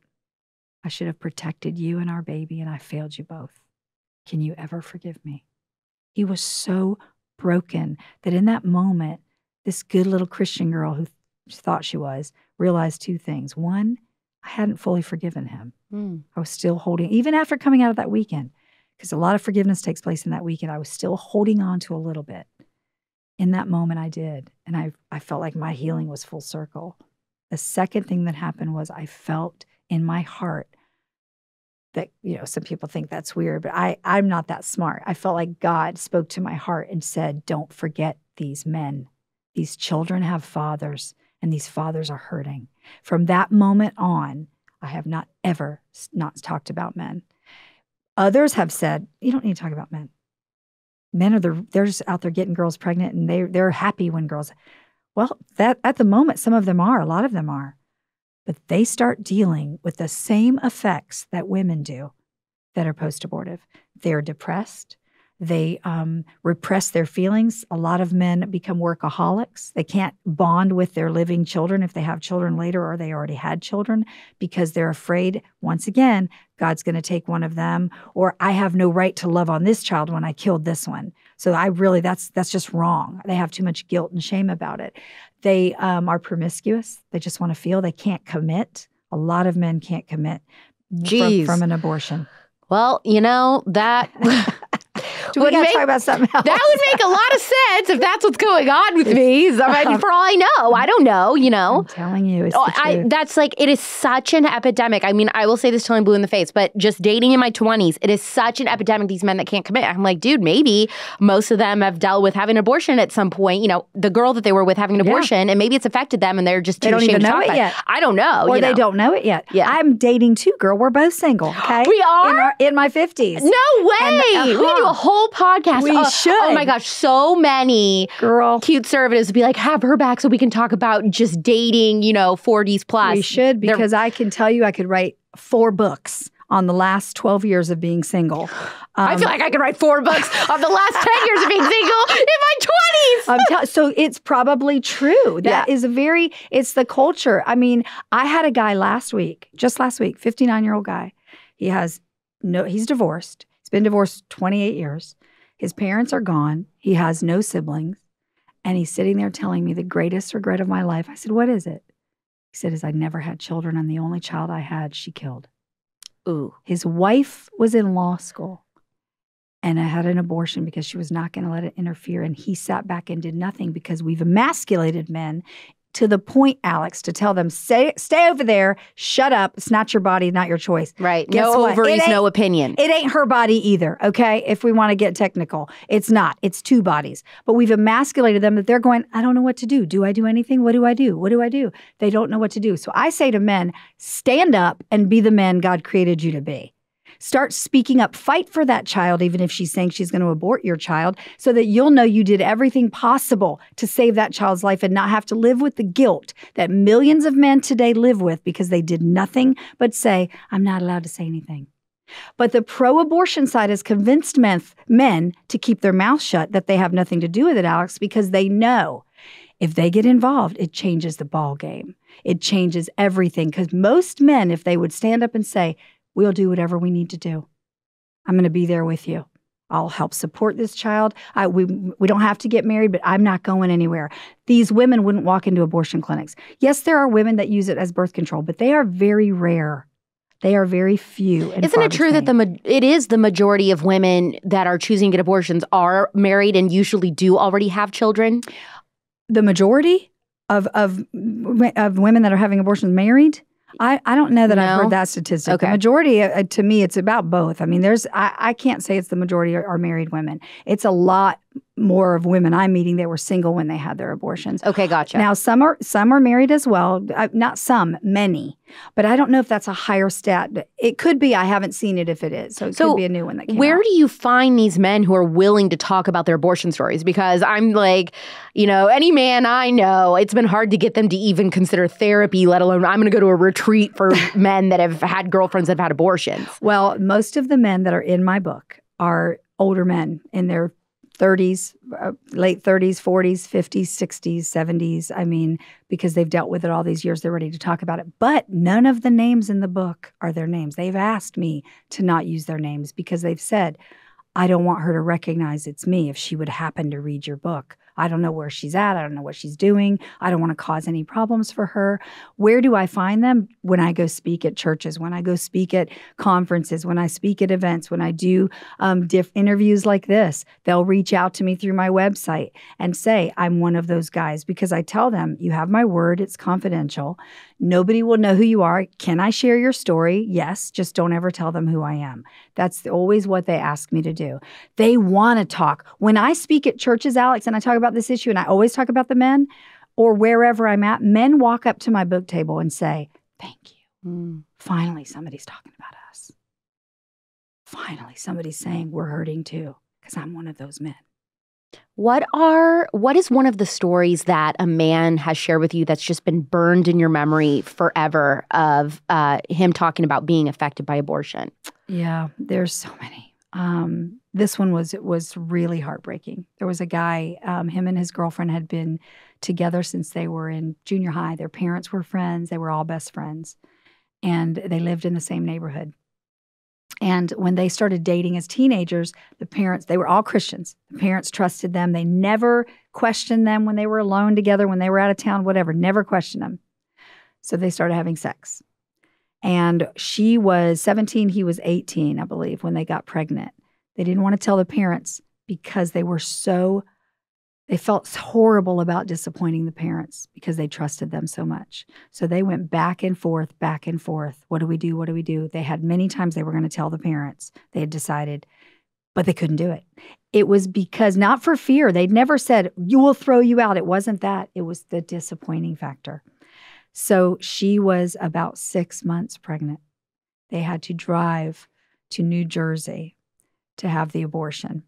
I should have protected you and our baby, and I failed you both. Can you ever forgive me? He was so broken that in that moment, this good little Christian girl who thought she was realized 2 things. One, I hadn't fully forgiven him. I was still holding, even after coming out of that weekend, because a lot of forgiveness takes place in that weekend, I was still holding on to a little bit. In that moment, I did. And I felt like my healing was full circle. The second thing that happened was I felt in my heart that, some people think that's weird, but I'm not that smart. I felt like God spoke to my heart and said, don't forget these men. These children have fathers, and these fathers are hurting. From that moment on, I have not ever not talked about men. Others have said, you don't need to talk about men. Men they're just out there getting girls pregnant, and they're happy when girls. Well, that at the moment, some of them are, a lot of them are. But they start dealing with the same effects that women do that are post-abortive. They're depressed. They repress their feelings. A lot of men become workaholics. They can't bond with their living children if they have children later or they already had children because they're afraid, once again, God's going to take one of them, or I have no right to love on this child when I killed this one. So that's just wrong. They have too much guilt and shame about it. They are promiscuous. They just want to feel. They can't commit. A lot of men can't commit from an abortion. Well, that... Do we got to talk about something else? That would make a lot of sense if that's what's going on with me. I mean, for all I know, I don't know, I'm telling you, it's the truth. That's it is such an epidemic. I mean, I will say this till I'm blue in the face, but just dating in my 20s, it is such an epidemic, these men that can't commit. I'm like, dude, maybe most of them have dealt with having an abortion at some point. The girl that they were with having an abortion, and maybe it's affected them and they're just too ashamed to talk about it yet. I don't know. Or they don't know it yet. Yeah. I'm dating too, girl. We're both single, okay? We are? In my 50s. No way! We can do a whole podcast. We should. Oh my gosh, so many cute conservatives would be like, have her back so we can talk about just dating, 40s plus. We should, because I can tell you I could write 4 books on the last 12 years of being single. I feel like I could write 4 books on the last 10 years of being single in my 20s. So it's probably true. That is it's the culture. I mean, I had a guy just last week, 59-year-old guy. He's divorced. He's been divorced 28 years. His parents are gone. He has no siblings. And he's sitting there telling me the greatest regret of my life. I said, what is it? He said, I never had children, and the only child I had, she killed. Ooh. His wife was in law school, and I had an abortion because she was not going to let it interfere. And he sat back and did nothing because we've emasculated men to the point, Alex, to tell them, stay over there, shut up. It's not your body, not your choice. Right. No ovaries, no opinion. It ain't her body either, okay? If we want to get technical. It's not. It's 2 bodies. But we've emasculated them that they're going, I don't know what to do. Do I do anything? What do I do? What do I do? They don't know what to do. So I say to men, stand up and be the men God created you to be. Start speaking up. Fight for that child, even if she's saying she's going to abort your child, so that you'll know you did everything possible to save that child's life and not have to live with the guilt that millions of men today live with because they did nothing but say, I'm not allowed to say anything. But the pro-abortion side has convinced men to keep their mouth shut, that they have nothing to do with it, Alex, because they know if they get involved, it changes the ball game. It changes everything. Because most men, if they would stand up and say, we'll do whatever we need to do. I'm going to be there with you. I'll help support this child. We don't have to get married, but I'm not going anywhere. These women wouldn't walk into abortion clinics. Yes, there are women that use it as birth control, but they are very rare. They are very few. Isn't it true that it is the majority of women that are choosing to get abortions are married and usually do already have children? The majority of women that are having abortions married? I don't know that I've heard that statistic. Okay. The majority, to me, it's about both. I mean, I can't say it's the majority are married women. It's a lot more of women I'm meeting that were single when they had their abortions. Okay, gotcha. Now, some are married as well. Not some, many. But I don't know if that's a higher stat. It could be. I haven't seen it if it is. So it could be a new one that came Where out. do you find these men who are willing to talk about their abortion stories? Because I'm like, any man I know, it's been hard to get them to even consider therapy, let alone I'm going to go to a retreat for men that have had girlfriends that have had abortions. Well, most of the men that are in my book are older men in their 30s, late 30s, 40s, 50s, 60s, 70s. I mean, because they've dealt with it all these years, they're ready to talk about it. But none of the names in the book are their names. They've asked me to not use their names because they've said, I don't want her to recognize it's me if she would happen to read your book. I don't know where she's at. I don't know what she's doing. I don't want to cause any problems for her. Where do I find them? When I go speak at churches, when I go speak at conferences, when I speak at events, when I do interviews like this, they'll reach out to me through my website and say, I'm one of those guys, because I tell them, you have my word. It's confidential. Nobody will know who you are. Can I share your story? Yes. Just don't ever tell them who I am. That's always what they ask me to do. They want to talk. When I speak at churches, Alex, and I talk about this issue, and I always talk about the men, or wherever I'm at, men walk up to my book table and say, thank you. Finally, somebody's talking about us. Finally, somebody's saying we're hurting too, because I'm one of those men. What is one of the stories that a man has shared with you that's just been burned in your memory forever of him talking about being affected by abortion? Yeah, there's so many. This one was really heartbreaking. There was a guy, him and his girlfriend had been together since they were in junior high. Their parents were friends. They were all best friends. And they lived in the same neighborhood. And when they started dating as teenagers, the parents, they were all Christians. The parents trusted them. They never questioned them when they were alone together, when they were out of town, whatever, never questioned them. So they started having sex. And she was 17, he was 18, I believe, when they got pregnant. They didn't want to tell the parents because they felt horrible about disappointing the parents because they trusted them so much. So they went back and forth, back and forth. What do we do? What do we do? They had many times they were going to tell the parents. They had decided, but they couldn't do it. It was because, not for fear. They'd never said, you will throw you out. It wasn't that. It was the disappointing factor. So she was about 6 months pregnant. They had to drive to New Jersey to have the abortion.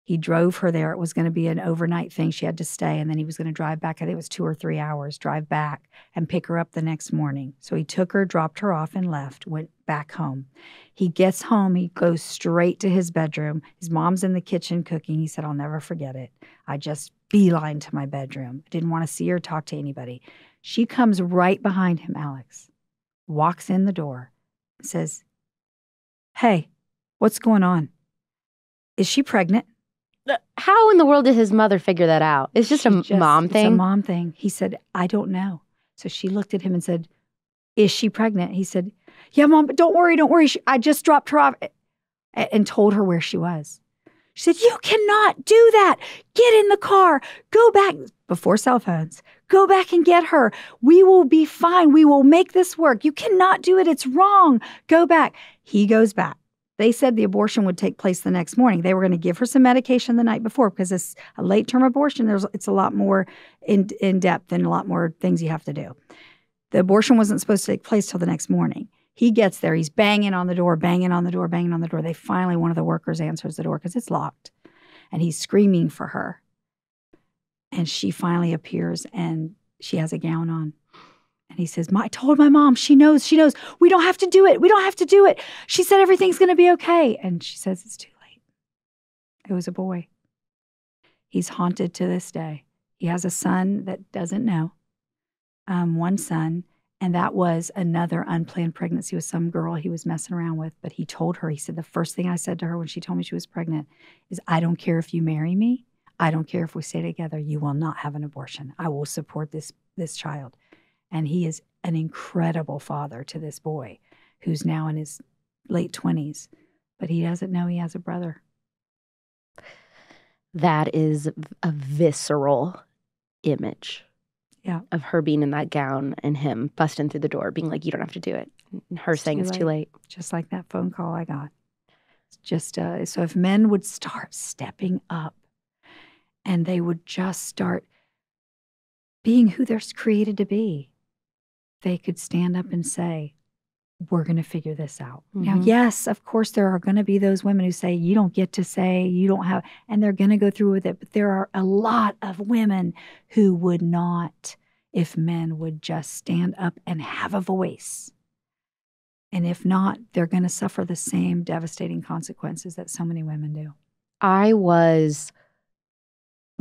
He drove her there. It was going to be an overnight thing. She had to stay, and then he was going to drive back. I think it was 2 or 3 hours, drive back and pick her up the next morning. So he took her, dropped her off, and left, went back home. He gets home. He goes straight to his bedroom. His mom's in the kitchen cooking. He said, I'll never forget it. I just beeline to my bedroom. I didn't want to see her, talk to anybody. She comes right behind him, Alex, walks in the door, says, hey, what's going on? Is she pregnant? How in the world did his mother figure that out? It's just a mom thing? It's a mom thing. He said, I don't know. So she looked at him and said, is she pregnant? He said, yeah, Mom, but don't worry. I just dropped her off, and told her where she was. She said, you cannot do that. Get in the car. Go back. Before cell phones. Go back and get her. We will be fine. We will make this work. You cannot do it. It's wrong. Go back. He goes back. They said the abortion would take place the next morning. They were going to give her some medication the night before because it's a late-term abortion. It's a lot more in depth and a lot more things you have to do. The abortion wasn't supposed to take place till the next morning. He gets there. He's banging on the door, banging on the door, banging on the door. They finally, one of the workers answers the door because it's locked. And he's screaming for her. And she finally appears, and she has a gown on. And he says, I told my mom, she knows. We don't have to do it. She said everything's going to be okay. And she says, it's too late. It was a boy. He's haunted to this day. He has a son that doesn't know, one son, and that was another unplanned pregnancy with some girl he was messing around with. But he told her, he said, the first thing I said to her when she told me she was pregnant is, I don't care if you marry me. I don't care if we stay together. You will not have an abortion. I will support this child. And he is an incredible father to this boy who's now in his late 20s, but he doesn't know he has a brother. That is a visceral image. Yeah. Of her being in that gown and him busting through the door, being like, you don't have to do it. And her saying it's too late. Just like that phone call I got. It's just, so if men would start stepping up and they would just start being who they're created to be, they could stand up and say, we're going to figure this out. Mm-hmm. Now, yes, of course, there are going to be those women who say, you don't get to say, you don't have, and they're going to go through with it. But there are a lot of women who would not, if men would just stand up and have a voice. And if not, they're going to suffer the same devastating consequences that so many women do. I was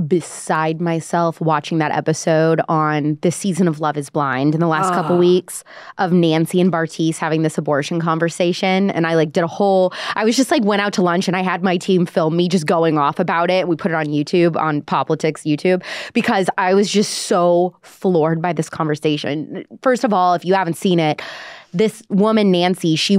beside myself watching that episode on this season of Love is Blind in the last couple weeks of Nancy and Bartise having this abortion conversation. And I did I was just went out to lunch and I had my team film me just going off about it. We put it on YouTube, on Politics YouTube, because I was just so floored by this conversation. First of all, if you haven't seen it, this woman, Nancy, she's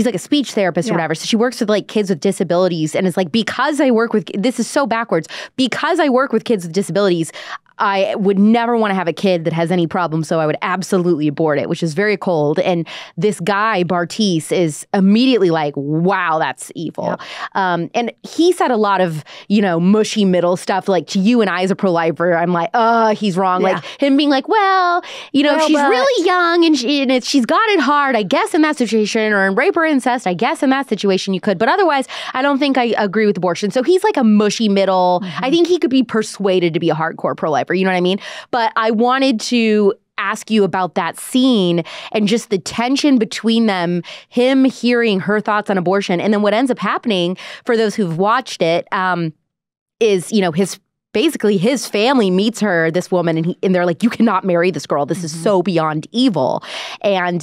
like a speech therapist or whatever. So she works with kids with disabilities, and it's because I work with, this is so backwards, because I work with kids with disabilities, I would never want to have a kid that has any problem, so I would absolutely abort it, which is very cold. And this guy, Bartise, is immediately like, wow, that's evil. Yep. And he said a lot of, mushy middle stuff, to you and I as a pro-lifer, I'm like, he's wrong. Yeah. Him being like, well, if she's really young and she's got it hard, I guess in that situation, or in rape or incest, I guess in that situation you could. But otherwise, I don't think I agree with abortion. So he's like a mushy middle. Mm-hmm. I think he could be persuaded to be a hardcore pro-lifer. You know what I mean? But I wanted to ask you about that scene and just the tension between them, him hearing her thoughts on abortion. And then what ends up happening for those who've watched it is, his family meets her, this woman, and they're like, you cannot marry this girl. This is so beyond evil. And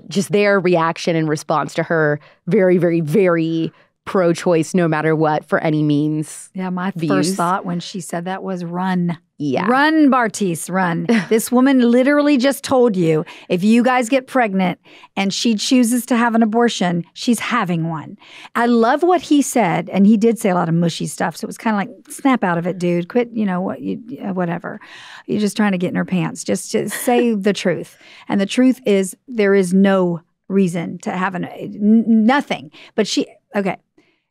just their reaction and response to her, very, very, very pro-choice, no matter what, for any means. Yeah, my first thought when she said that was run. Yeah. Run, Bartise, run. This woman literally just told you, if you guys get pregnant and she chooses to have an abortion, she's having one. I love what he said, and he did say a lot of mushy stuff, so it was kind of like, snap out of it, dude. Quit, whatever. You're just trying to get in her pants. Just say the truth. And the truth is, there is no reason to have nothing. But okay.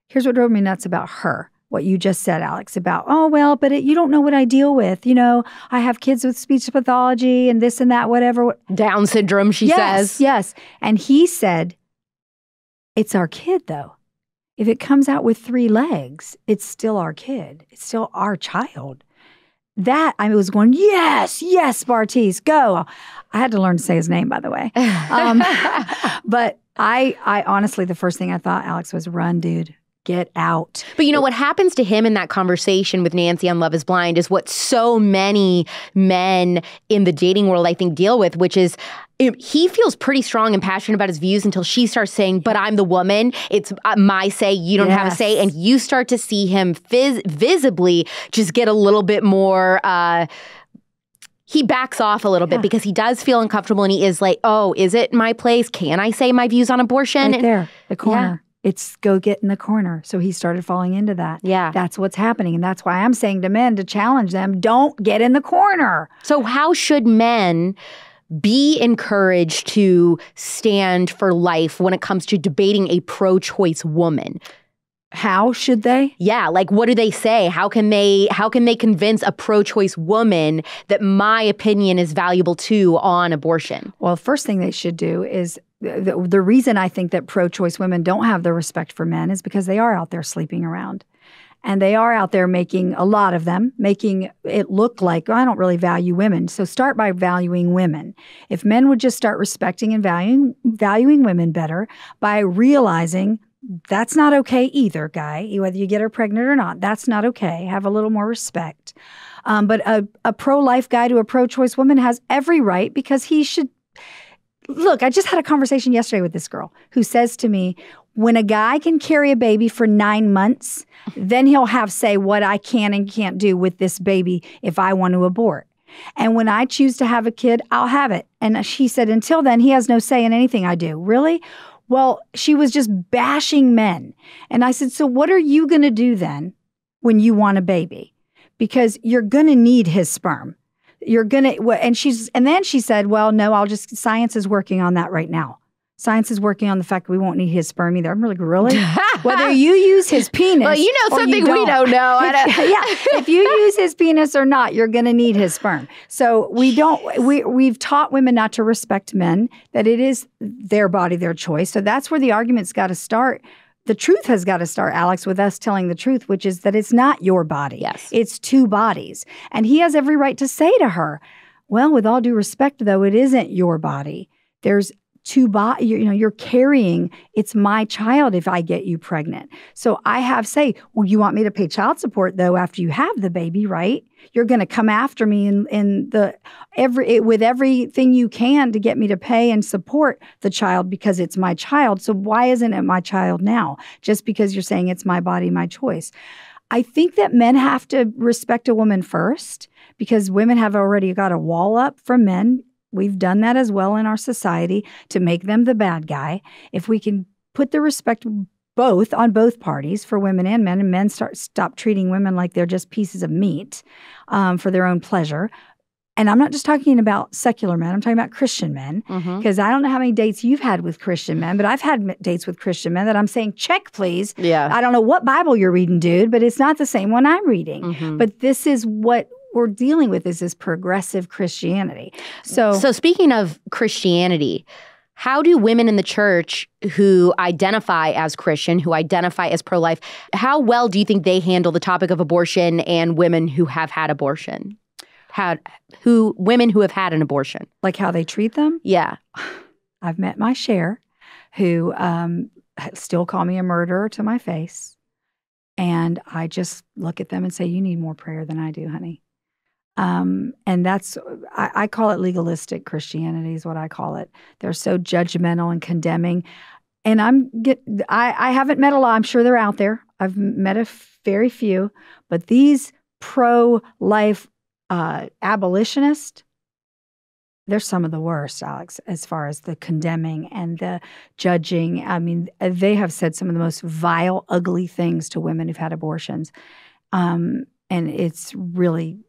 Here's what drove me nuts about her, what you just said, Alex, about, you don't know what I deal with. I have kids with speech pathology and this and that, whatever. Down syndrome, she says. Yes. And he said, it's our kid, though. If it comes out with 3 legs, it's still our kid. It's still our child. That, I was going, yes, Bartise, go. I had to learn to say his name, by the way. But I honestly, the first thing I thought, Alex, was run, dude. Get out. But what happens to him in that conversation with Nancy on Love is Blind is what so many men in the dating world, I think, deal with, which is he feels pretty strong and passionate about his views until she starts saying, but I'm the woman. It's my say. You don't have a say. And you start to see him visibly just get a little bit more he backs off a little bit because he does feel uncomfortable, and he is like, oh, is it my place? Can I say my views on abortion? Right there, the corner. Yeah. It's go get in the corner. So he started falling into that. Yeah. That's what's happening. And that's why I'm saying to men to challenge them, don't get in the corner. So how should men be encouraged to stand for life when it comes to debating a pro-choice woman? How should they? Yeah, what do they say? How can they convince a pro-choice woman that my opinion is valuable too on abortion? Well, the first thing they should do is the reason I think that pro-choice women don't have the respect for men is because they are out there sleeping around. And they are out there making, a lot of them, making it look like, I don't really value women. So start by valuing women. If men would just start respecting and valuing women better by realizing that's not okay either, guy, whether you get her pregnant or not, that's not okay. Have a little more respect. But a pro-life guy to a pro-choice woman has every right because he should. Look, I just had a conversation yesterday with this girl who says to me, when a guy can carry a baby for 9 months, then he'll have say what I can and can't do with this baby if I want to abort. And when I choose to have a kid, I'll have it. And she said, until then, he has no say in anything I do. Really? Well, she was just bashing men. And I said, so what are you going to do then when you want a baby? Because you're going to need his sperm. You're going to, and then she said, well, no, science is working on that right now. Science is working on the fact that we won't need his sperm either. I'm like, really? Whether you use his penis. Well, you know something we don't know. If you use his penis or not, you're going to need his sperm. So we've taught women not to respect men, that it is their body, their choice. So that's where the argument's got to start. The truth has got to start, Alex, with us telling the truth, which is that it's not your body. Yes. It's two bodies. And he has every right to say to her, well, with all due respect, though, it isn't your body. There's two bodies, you're carrying, it's my child if I get you pregnant. So I have say, well, you want me to pay child support, though, after you have the baby, right? You're going to come after me with everything you can to get me to pay and support the child because it's my child. So why isn't it my child now? Just because you're saying it's my body, my choice. I think that men have to respect a woman first because women have already got a wall up from men. We've done that as well in our society to make them the bad guy. If we can put the respect on both parties for women and men stop treating women like they're just pieces of meat for their own pleasure. And I'm not just talking about secular men. I'm talking about Christian men because I don't know how many dates you've had with Christian men, but I've had dates with Christian men that I'm saying, check, please. Yeah. I don't know what Bible you're reading, dude, but it's not the same one I'm reading. But this is what we're dealing with, is this progressive Christianity. So speaking of Christianity, how do women in the church who identify as Christian, who identify as pro-life, how well do you think they handle the topic of abortion and women who have had abortion? Women who have had an abortion? Like how they treat them? Yeah. I've met my share who still call me a murderer to my face. And I just look at them and say, you need more prayer than I do, honey. And that's, I call it legalistic Christianity is what I call it. They're so judgmental and condemning. And I haven't met a lot. I'm sure they're out there. I've met a very few. But these pro-life abolitionists, they're some of the worst, Alex, as far as the condemning and the judging. I mean, they have said some of the most vile, ugly things to women who've had abortions. And it's really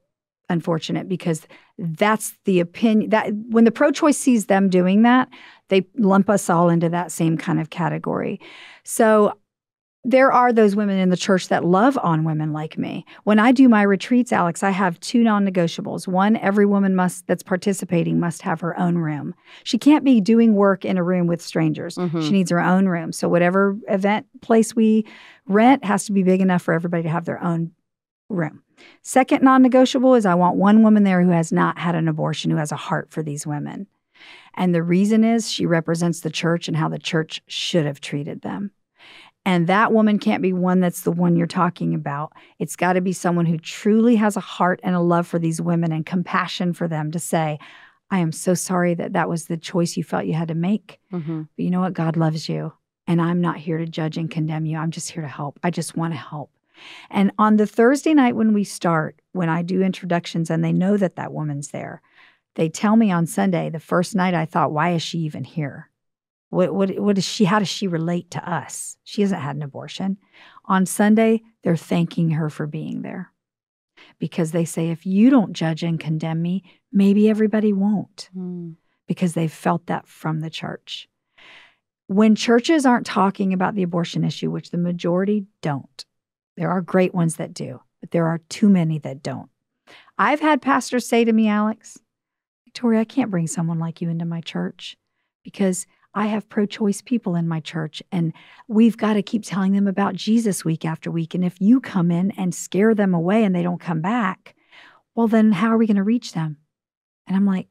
unfortunate because that's the opinion that when the pro-choice sees them doing that, they lump us all into that same kind of category. So there are those women in the church that love on women like me. When I do my retreats, Alex, I have 2 non-negotiables. One, every woman that's participating must have her own room. She can't be doing work in a room with strangers. She needs her own room. So whatever event place we rent has to be big enough for everybody to have their own room. Second non-negotiable is I want one woman there who has not had an abortion, who has a heart for these women. And the reason is she represents the church and how the church should have treated them. And that woman can't be one that's the one you're talking about. It's got to be someone who truly has a heart and a love for these women and compassion for them to say, I am so sorry that was the choice you felt you had to make. But you know what? God loves you. And I'm not here to judge and condemn you. I'm just here to help. I just want to help. And on the Thursday night when we start, when I do introductions and they know that woman's there, they tell me on Sunday, the first night I thought, why is she even here? What is she? How does she relate to us? She hasn't had an abortion. On Sunday, they're thanking her for being there because they say, if you don't judge and condemn me, maybe everybody won't because they've felt that from the church. When churches aren't talking about the abortion issue, which the majority don't, there are great ones that do, but there are too many that don't. I've had pastors say to me, Alex, Victoria, I can't bring someone like you into my church because I have pro-choice people in my church, and we've got to keep telling them about Jesus week after week. And if you come in and scare them away and they don't come back, well, then how are we going to reach them? And I'm like,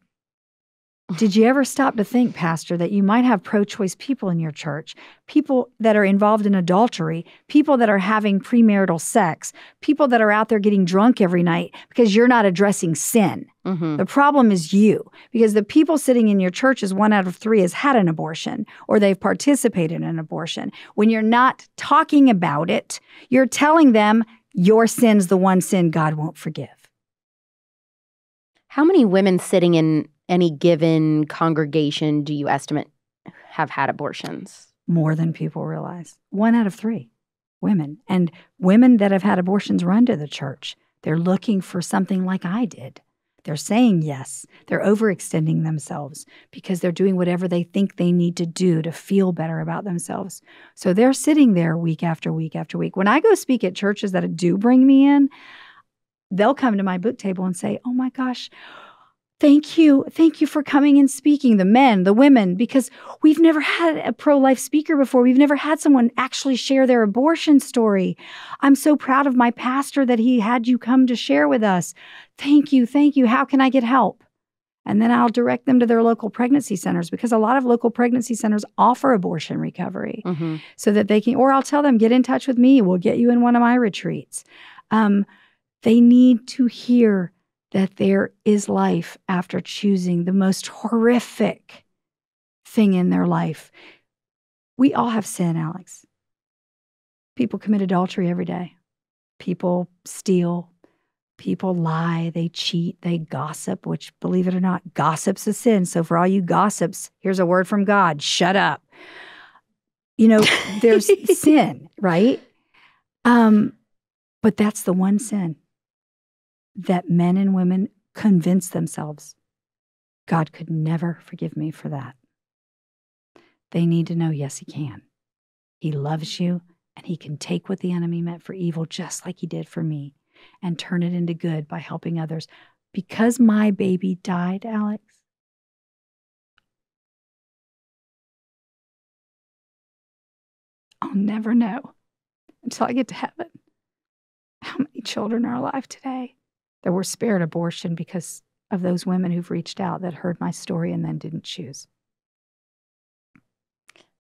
did you ever stop to think, Pastor, that you might have pro-choice people in your church, people that are involved in adultery, people that are having premarital sex, people that are out there getting drunk every night because you're not addressing sin? Mm-hmm. The problem is you, because the people sitting in your churches, 1 out of 3 has had an abortion or they've participated in an abortion. When you're not talking about it, you're telling them your sin's the one sin God won't forgive. How many women sitting in any given congregation do you estimate have had abortions? More than people realize. 1 out of 3 women. And women that have had abortions run to the church. They're looking for something like I did. They're saying yes. They're overextending themselves because they're doing whatever they think they need to do to feel better about themselves. So they're sitting there week after week after week. When I go speak at churches that do bring me in, they'll come to my book table and say, oh my gosh, thank you. Thank you for coming and speaking, the men, the women, because we've never had a pro-life speaker before. We've never had someone actually share their abortion story. I'm so proud of my pastor that he had you come to share with us. Thank you. Thank you. How can I get help? And then I'll direct them to their local pregnancy centers, because a lot of local pregnancy centers offer abortion recovery so that they can, or I'll tell them, get in touch with me. We'll get you in one of my retreats. They need to hear that there is life after choosing the most horrific thing in their life. We all have sin, Alex. People commit adultery every day. People steal. People lie. They cheat. They gossip, which, believe it or not, gossip's a sin. So for all you gossips, here's a word from God. Shut up. You know, there's sin, right? But that's the one sin that men and women convince themselves, God could never forgive me for that. They need to know, yes, he can. He loves you, and he can take what the enemy meant for evil, just like he did for me, and turn it into good by helping others. Because my baby died, Alex, I'll never know until I get to heaven how many children are alive today that were spared abortion because of those women who've reached out that heard my story and then didn't choose.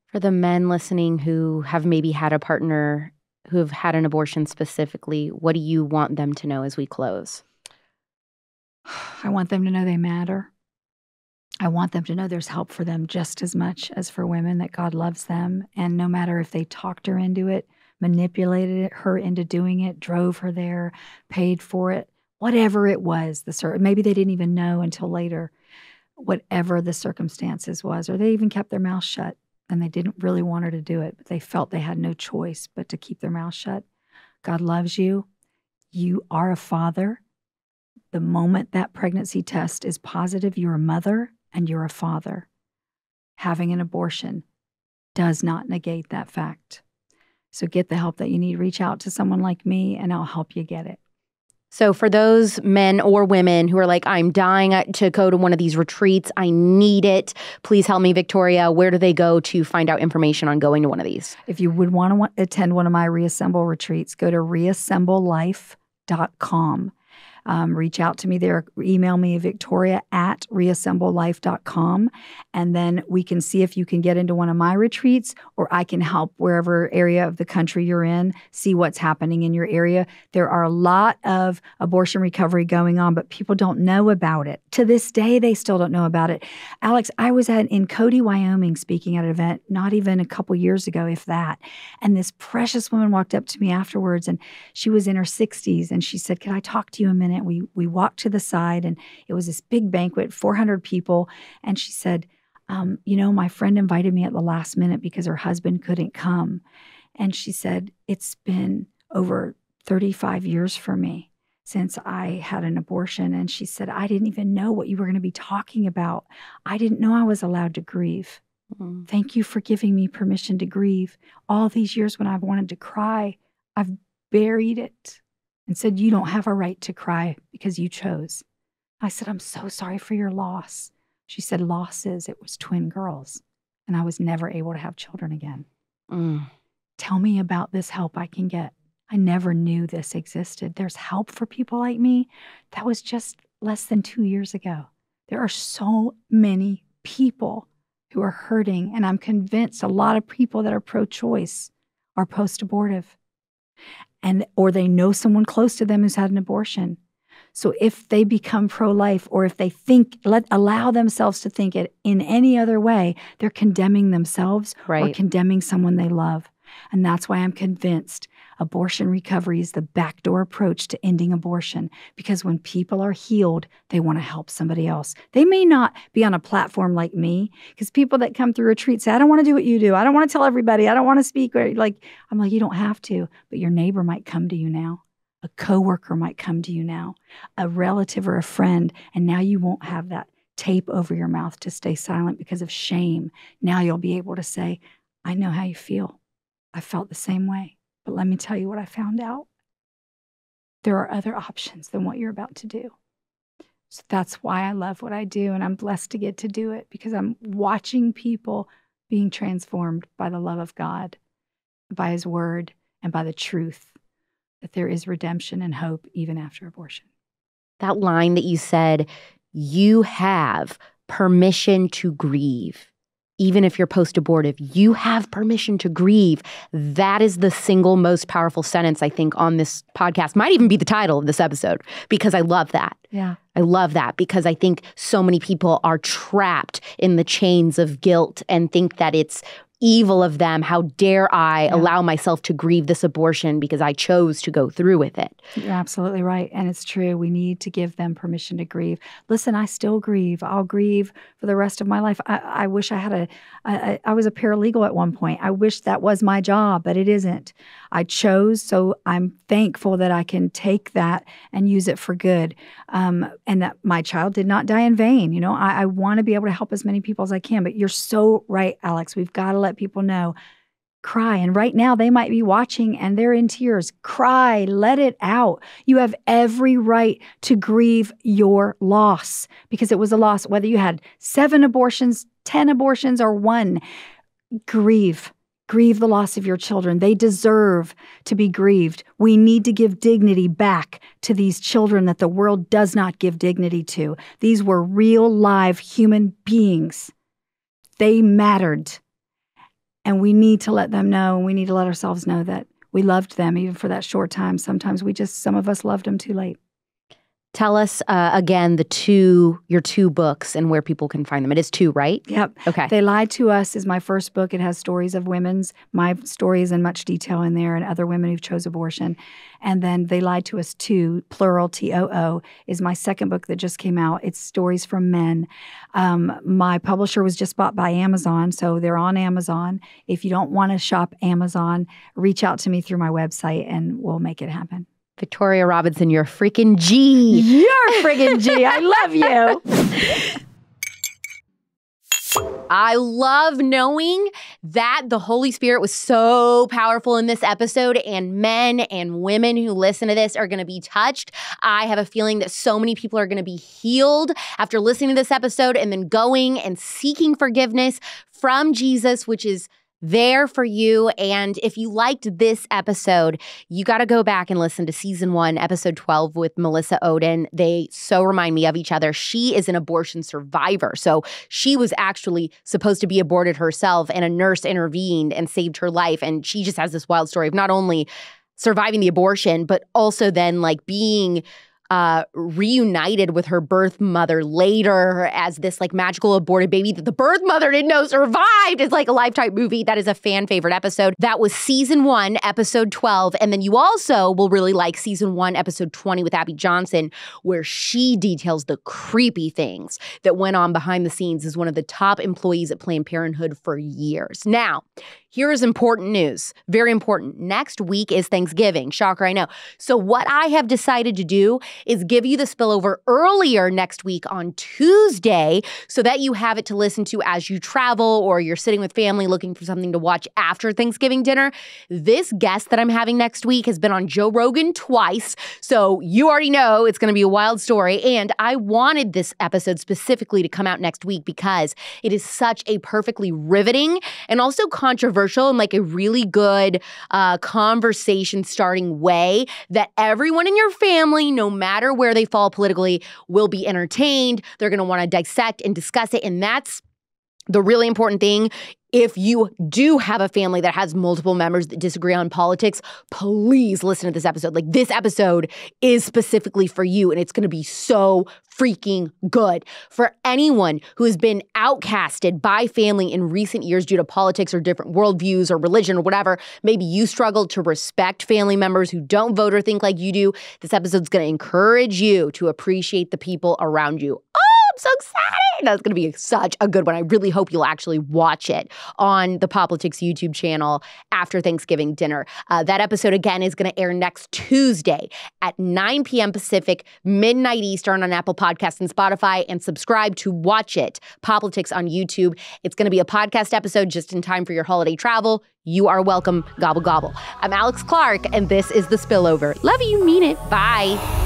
For the men listening who have maybe had a partner who have had an abortion specifically, what do you want them to know as we close? I want them to know they matter. I want them to know there's help for them just as much as for women, that God loves them. And no matter if they talked her into it, manipulated her into doing it, drove her there, paid for it, whatever it was, maybe they didn't even know until later, whatever the circumstances was, or they even kept their mouth shut and they didn't really want her to do it, but they felt they had no choice but to keep their mouth shut. God loves you. You are a father. The moment that pregnancy test is positive, you're a mother and you're a father. Having an abortion does not negate that fact. So get the help that you need. Reach out to someone like me and I'll help you get it. So for those men or women who are like, I'm dying to go to one of these retreats, I need it, please help me, Victoria, where do they go to find out information on going to one of these? If you would want to attend one of my Reassemble retreats, go to reassemblelife.com. Reach out to me there. Email me, victoria@reassemblelife.com. And then we can see if you can get into one of my retreats, or I can help wherever area of the country you're in, see what's happening in your area. There are a lot of abortion recovery going on, but people don't know about it. To this day, they still don't know about it. Alex, I was in Cody, Wyoming, speaking at an event not even a couple years ago, if that. And this precious woman walked up to me afterwards, and she was in her 60s, and she said, "Can I talk to you a minute?" We walked to the side, and it was this big banquet, 400 people. And she said, my friend invited me at the last minute because her husband couldn't come. And she said, it's been over 35 years for me since I had an abortion. And she said, I didn't even know what you were going to be talking about. I didn't know I was allowed to grieve. Mm-hmm. Thank you for giving me permission to grieve. All these years when I've wanted to cry, I've buried it and said, you don't have a right to cry because you chose. I said, I'm so sorry for your loss. She said, losses, it was twin girls. and I was never able to have children again. Mm. Tell me about this help I can get. I never knew this existed. There's help for people like me. That was just less than 2 years ago. There are so many people who are hurting, and I'm convinced a lot of people that are pro-choice are post-abortive, or they know someone close to them who's had an abortion. So if they become pro-life, or if they allow themselves to think it in any other way, they're condemning themselves or condemning someone they love. And that's why I'm convinced abortion recovery is the backdoor approach to ending abortion. Because when people are healed, they want to help somebody else. They may not be on a platform like me, because people that come through retreat say, I don't want to do what you do. I don't want to tell everybody. I don't want to speak. I'm like, you don't have to. But your neighbor might come to you now. A coworker might come to you now. A relative or a friend. And now you won't have that tape over your mouth to stay silent because of shame. Now you'll be able to say, I know how you feel. I felt the same way. But let me tell you what I found out. There are other options than what you're about to do. So that's why I love what I do, and I'm blessed to get to do it, because I'm watching people being transformed by the love of God, by His word, and by the truth that there is redemption and hope even after abortion. That line that you said, you have permission to grieve. Even if you're post-abortive, you have permission to grieve. That is the single most powerful sentence, I think, on this podcast. Might even be the title of this episode, because I love that. Yeah. I love that, because I think so many people are trapped in the chains of guilt and think that it's evil of them. How dare I allow myself to grieve this abortion because I chose to go through with it. You're absolutely right. And it's true. We need to give them permission to grieve. Listen, I still grieve. I'll grieve for the rest of my life. I wish I had I was a paralegal at one point. I wish that was my job, but it isn't. I chose, so I'm thankful that I can take that and use it for good. And that my child did not die in vain. You know, I want to be able to help as many people as I can. But you're so right, Alex. We've got to let people know. Cry. And right now they might be watching and they're in tears. Cry. Let it out. You have every right to grieve your loss, because it was a loss, whether you had 7 abortions, 10 abortions, or 1. Grieve. Grieve the loss of your children. They deserve to be grieved. We need to give dignity back to these children that the world does not give dignity to. These were real, live human beings. They mattered. And we need to let them know, and we need to let ourselves know that we loved them even for that short time. Sometimes some of us loved them too late. Tell us again your 2 books and where people can find them. It is 2, right? Yep. Okay. They Lied to Us is my first book. It has stories of my stories in much detail in there, and other women who've chose abortion. And then They Lied to Us 2, plural, T-O-O, is my second book that just came out. It's stories from men. My publisher was just bought by Amazon, so they're on Amazon. If you don't want to shop Amazon, reach out to me through my website and we'll make it happen. Victoria Robinson, you're a freaking G. You're a freaking G. I love you. I love knowing that the Holy Spirit was so powerful in this episode, and men and women who listen to this are going to be touched. I have a feeling that so many people are going to be healed after listening to this episode and then going and seeking forgiveness from Jesus, which is there for you. And if you liked this episode, you got to go back and listen to season 1, episode 12 with Melissa Ohden. They so remind me of each other. She is an abortion survivor. So she was actually supposed to be aborted herself, and a nurse intervened and saved her life. And she just has this wild story of not only surviving the abortion, but also then like being reunited with her birth mother later as this like magical aborted baby that the birth mother didn't know survived. It's like a Lifetime movie. That is a fan favorite episode. That was season 1, episode 12. And then you also will really like season 1, episode 20 with Abby Johnson, where she details the creepy things that went on behind the scenes as one of the top employees at Planned Parenthood for years. Now, here is important news. Very important. Next week is Thanksgiving. Shocker, I know. So what I have decided to do is give you the spillover earlier next week on Tuesday so that you have it to listen to as you travel or you're sitting with family looking for something to watch after Thanksgiving dinner. This guest that I'm having next week has been on Joe Rogan twice, so you already know it's going to be a wild story. And I wanted this episode specifically to come out next week because it is such a perfectly riveting and also controversial and like a really good conversation starting way that everyone in your family, no matter where they fall politically, will be entertained. They're going to want to dissect and discuss it. And that's the really important thing. If you do have a family that has multiple members that disagree on politics, please listen to this episode. Like, this episode is specifically for you, and it's going to be so freaking good. For anyone who has been outcasted by family in recent years due to politics or different worldviews or religion or whatever, maybe you struggle to respect family members who don't vote or think like you do, this episode's going to encourage you to appreciate the people around you. I'm so excited. That's going to be such a good one. I really hope you'll actually watch it on the Politics YouTube channel after Thanksgiving dinner. That episode, again, is going to air next Tuesday at 9 p.m. Pacific, midnight Eastern on Apple Podcasts and Spotify, and subscribe to watch it, Politics on YouTube. It's going to be a podcast episode just in time for your holiday travel. You are welcome. Gobble, gobble. I'm Alex Clark, and this is The Spillover. Love you, mean it. Bye.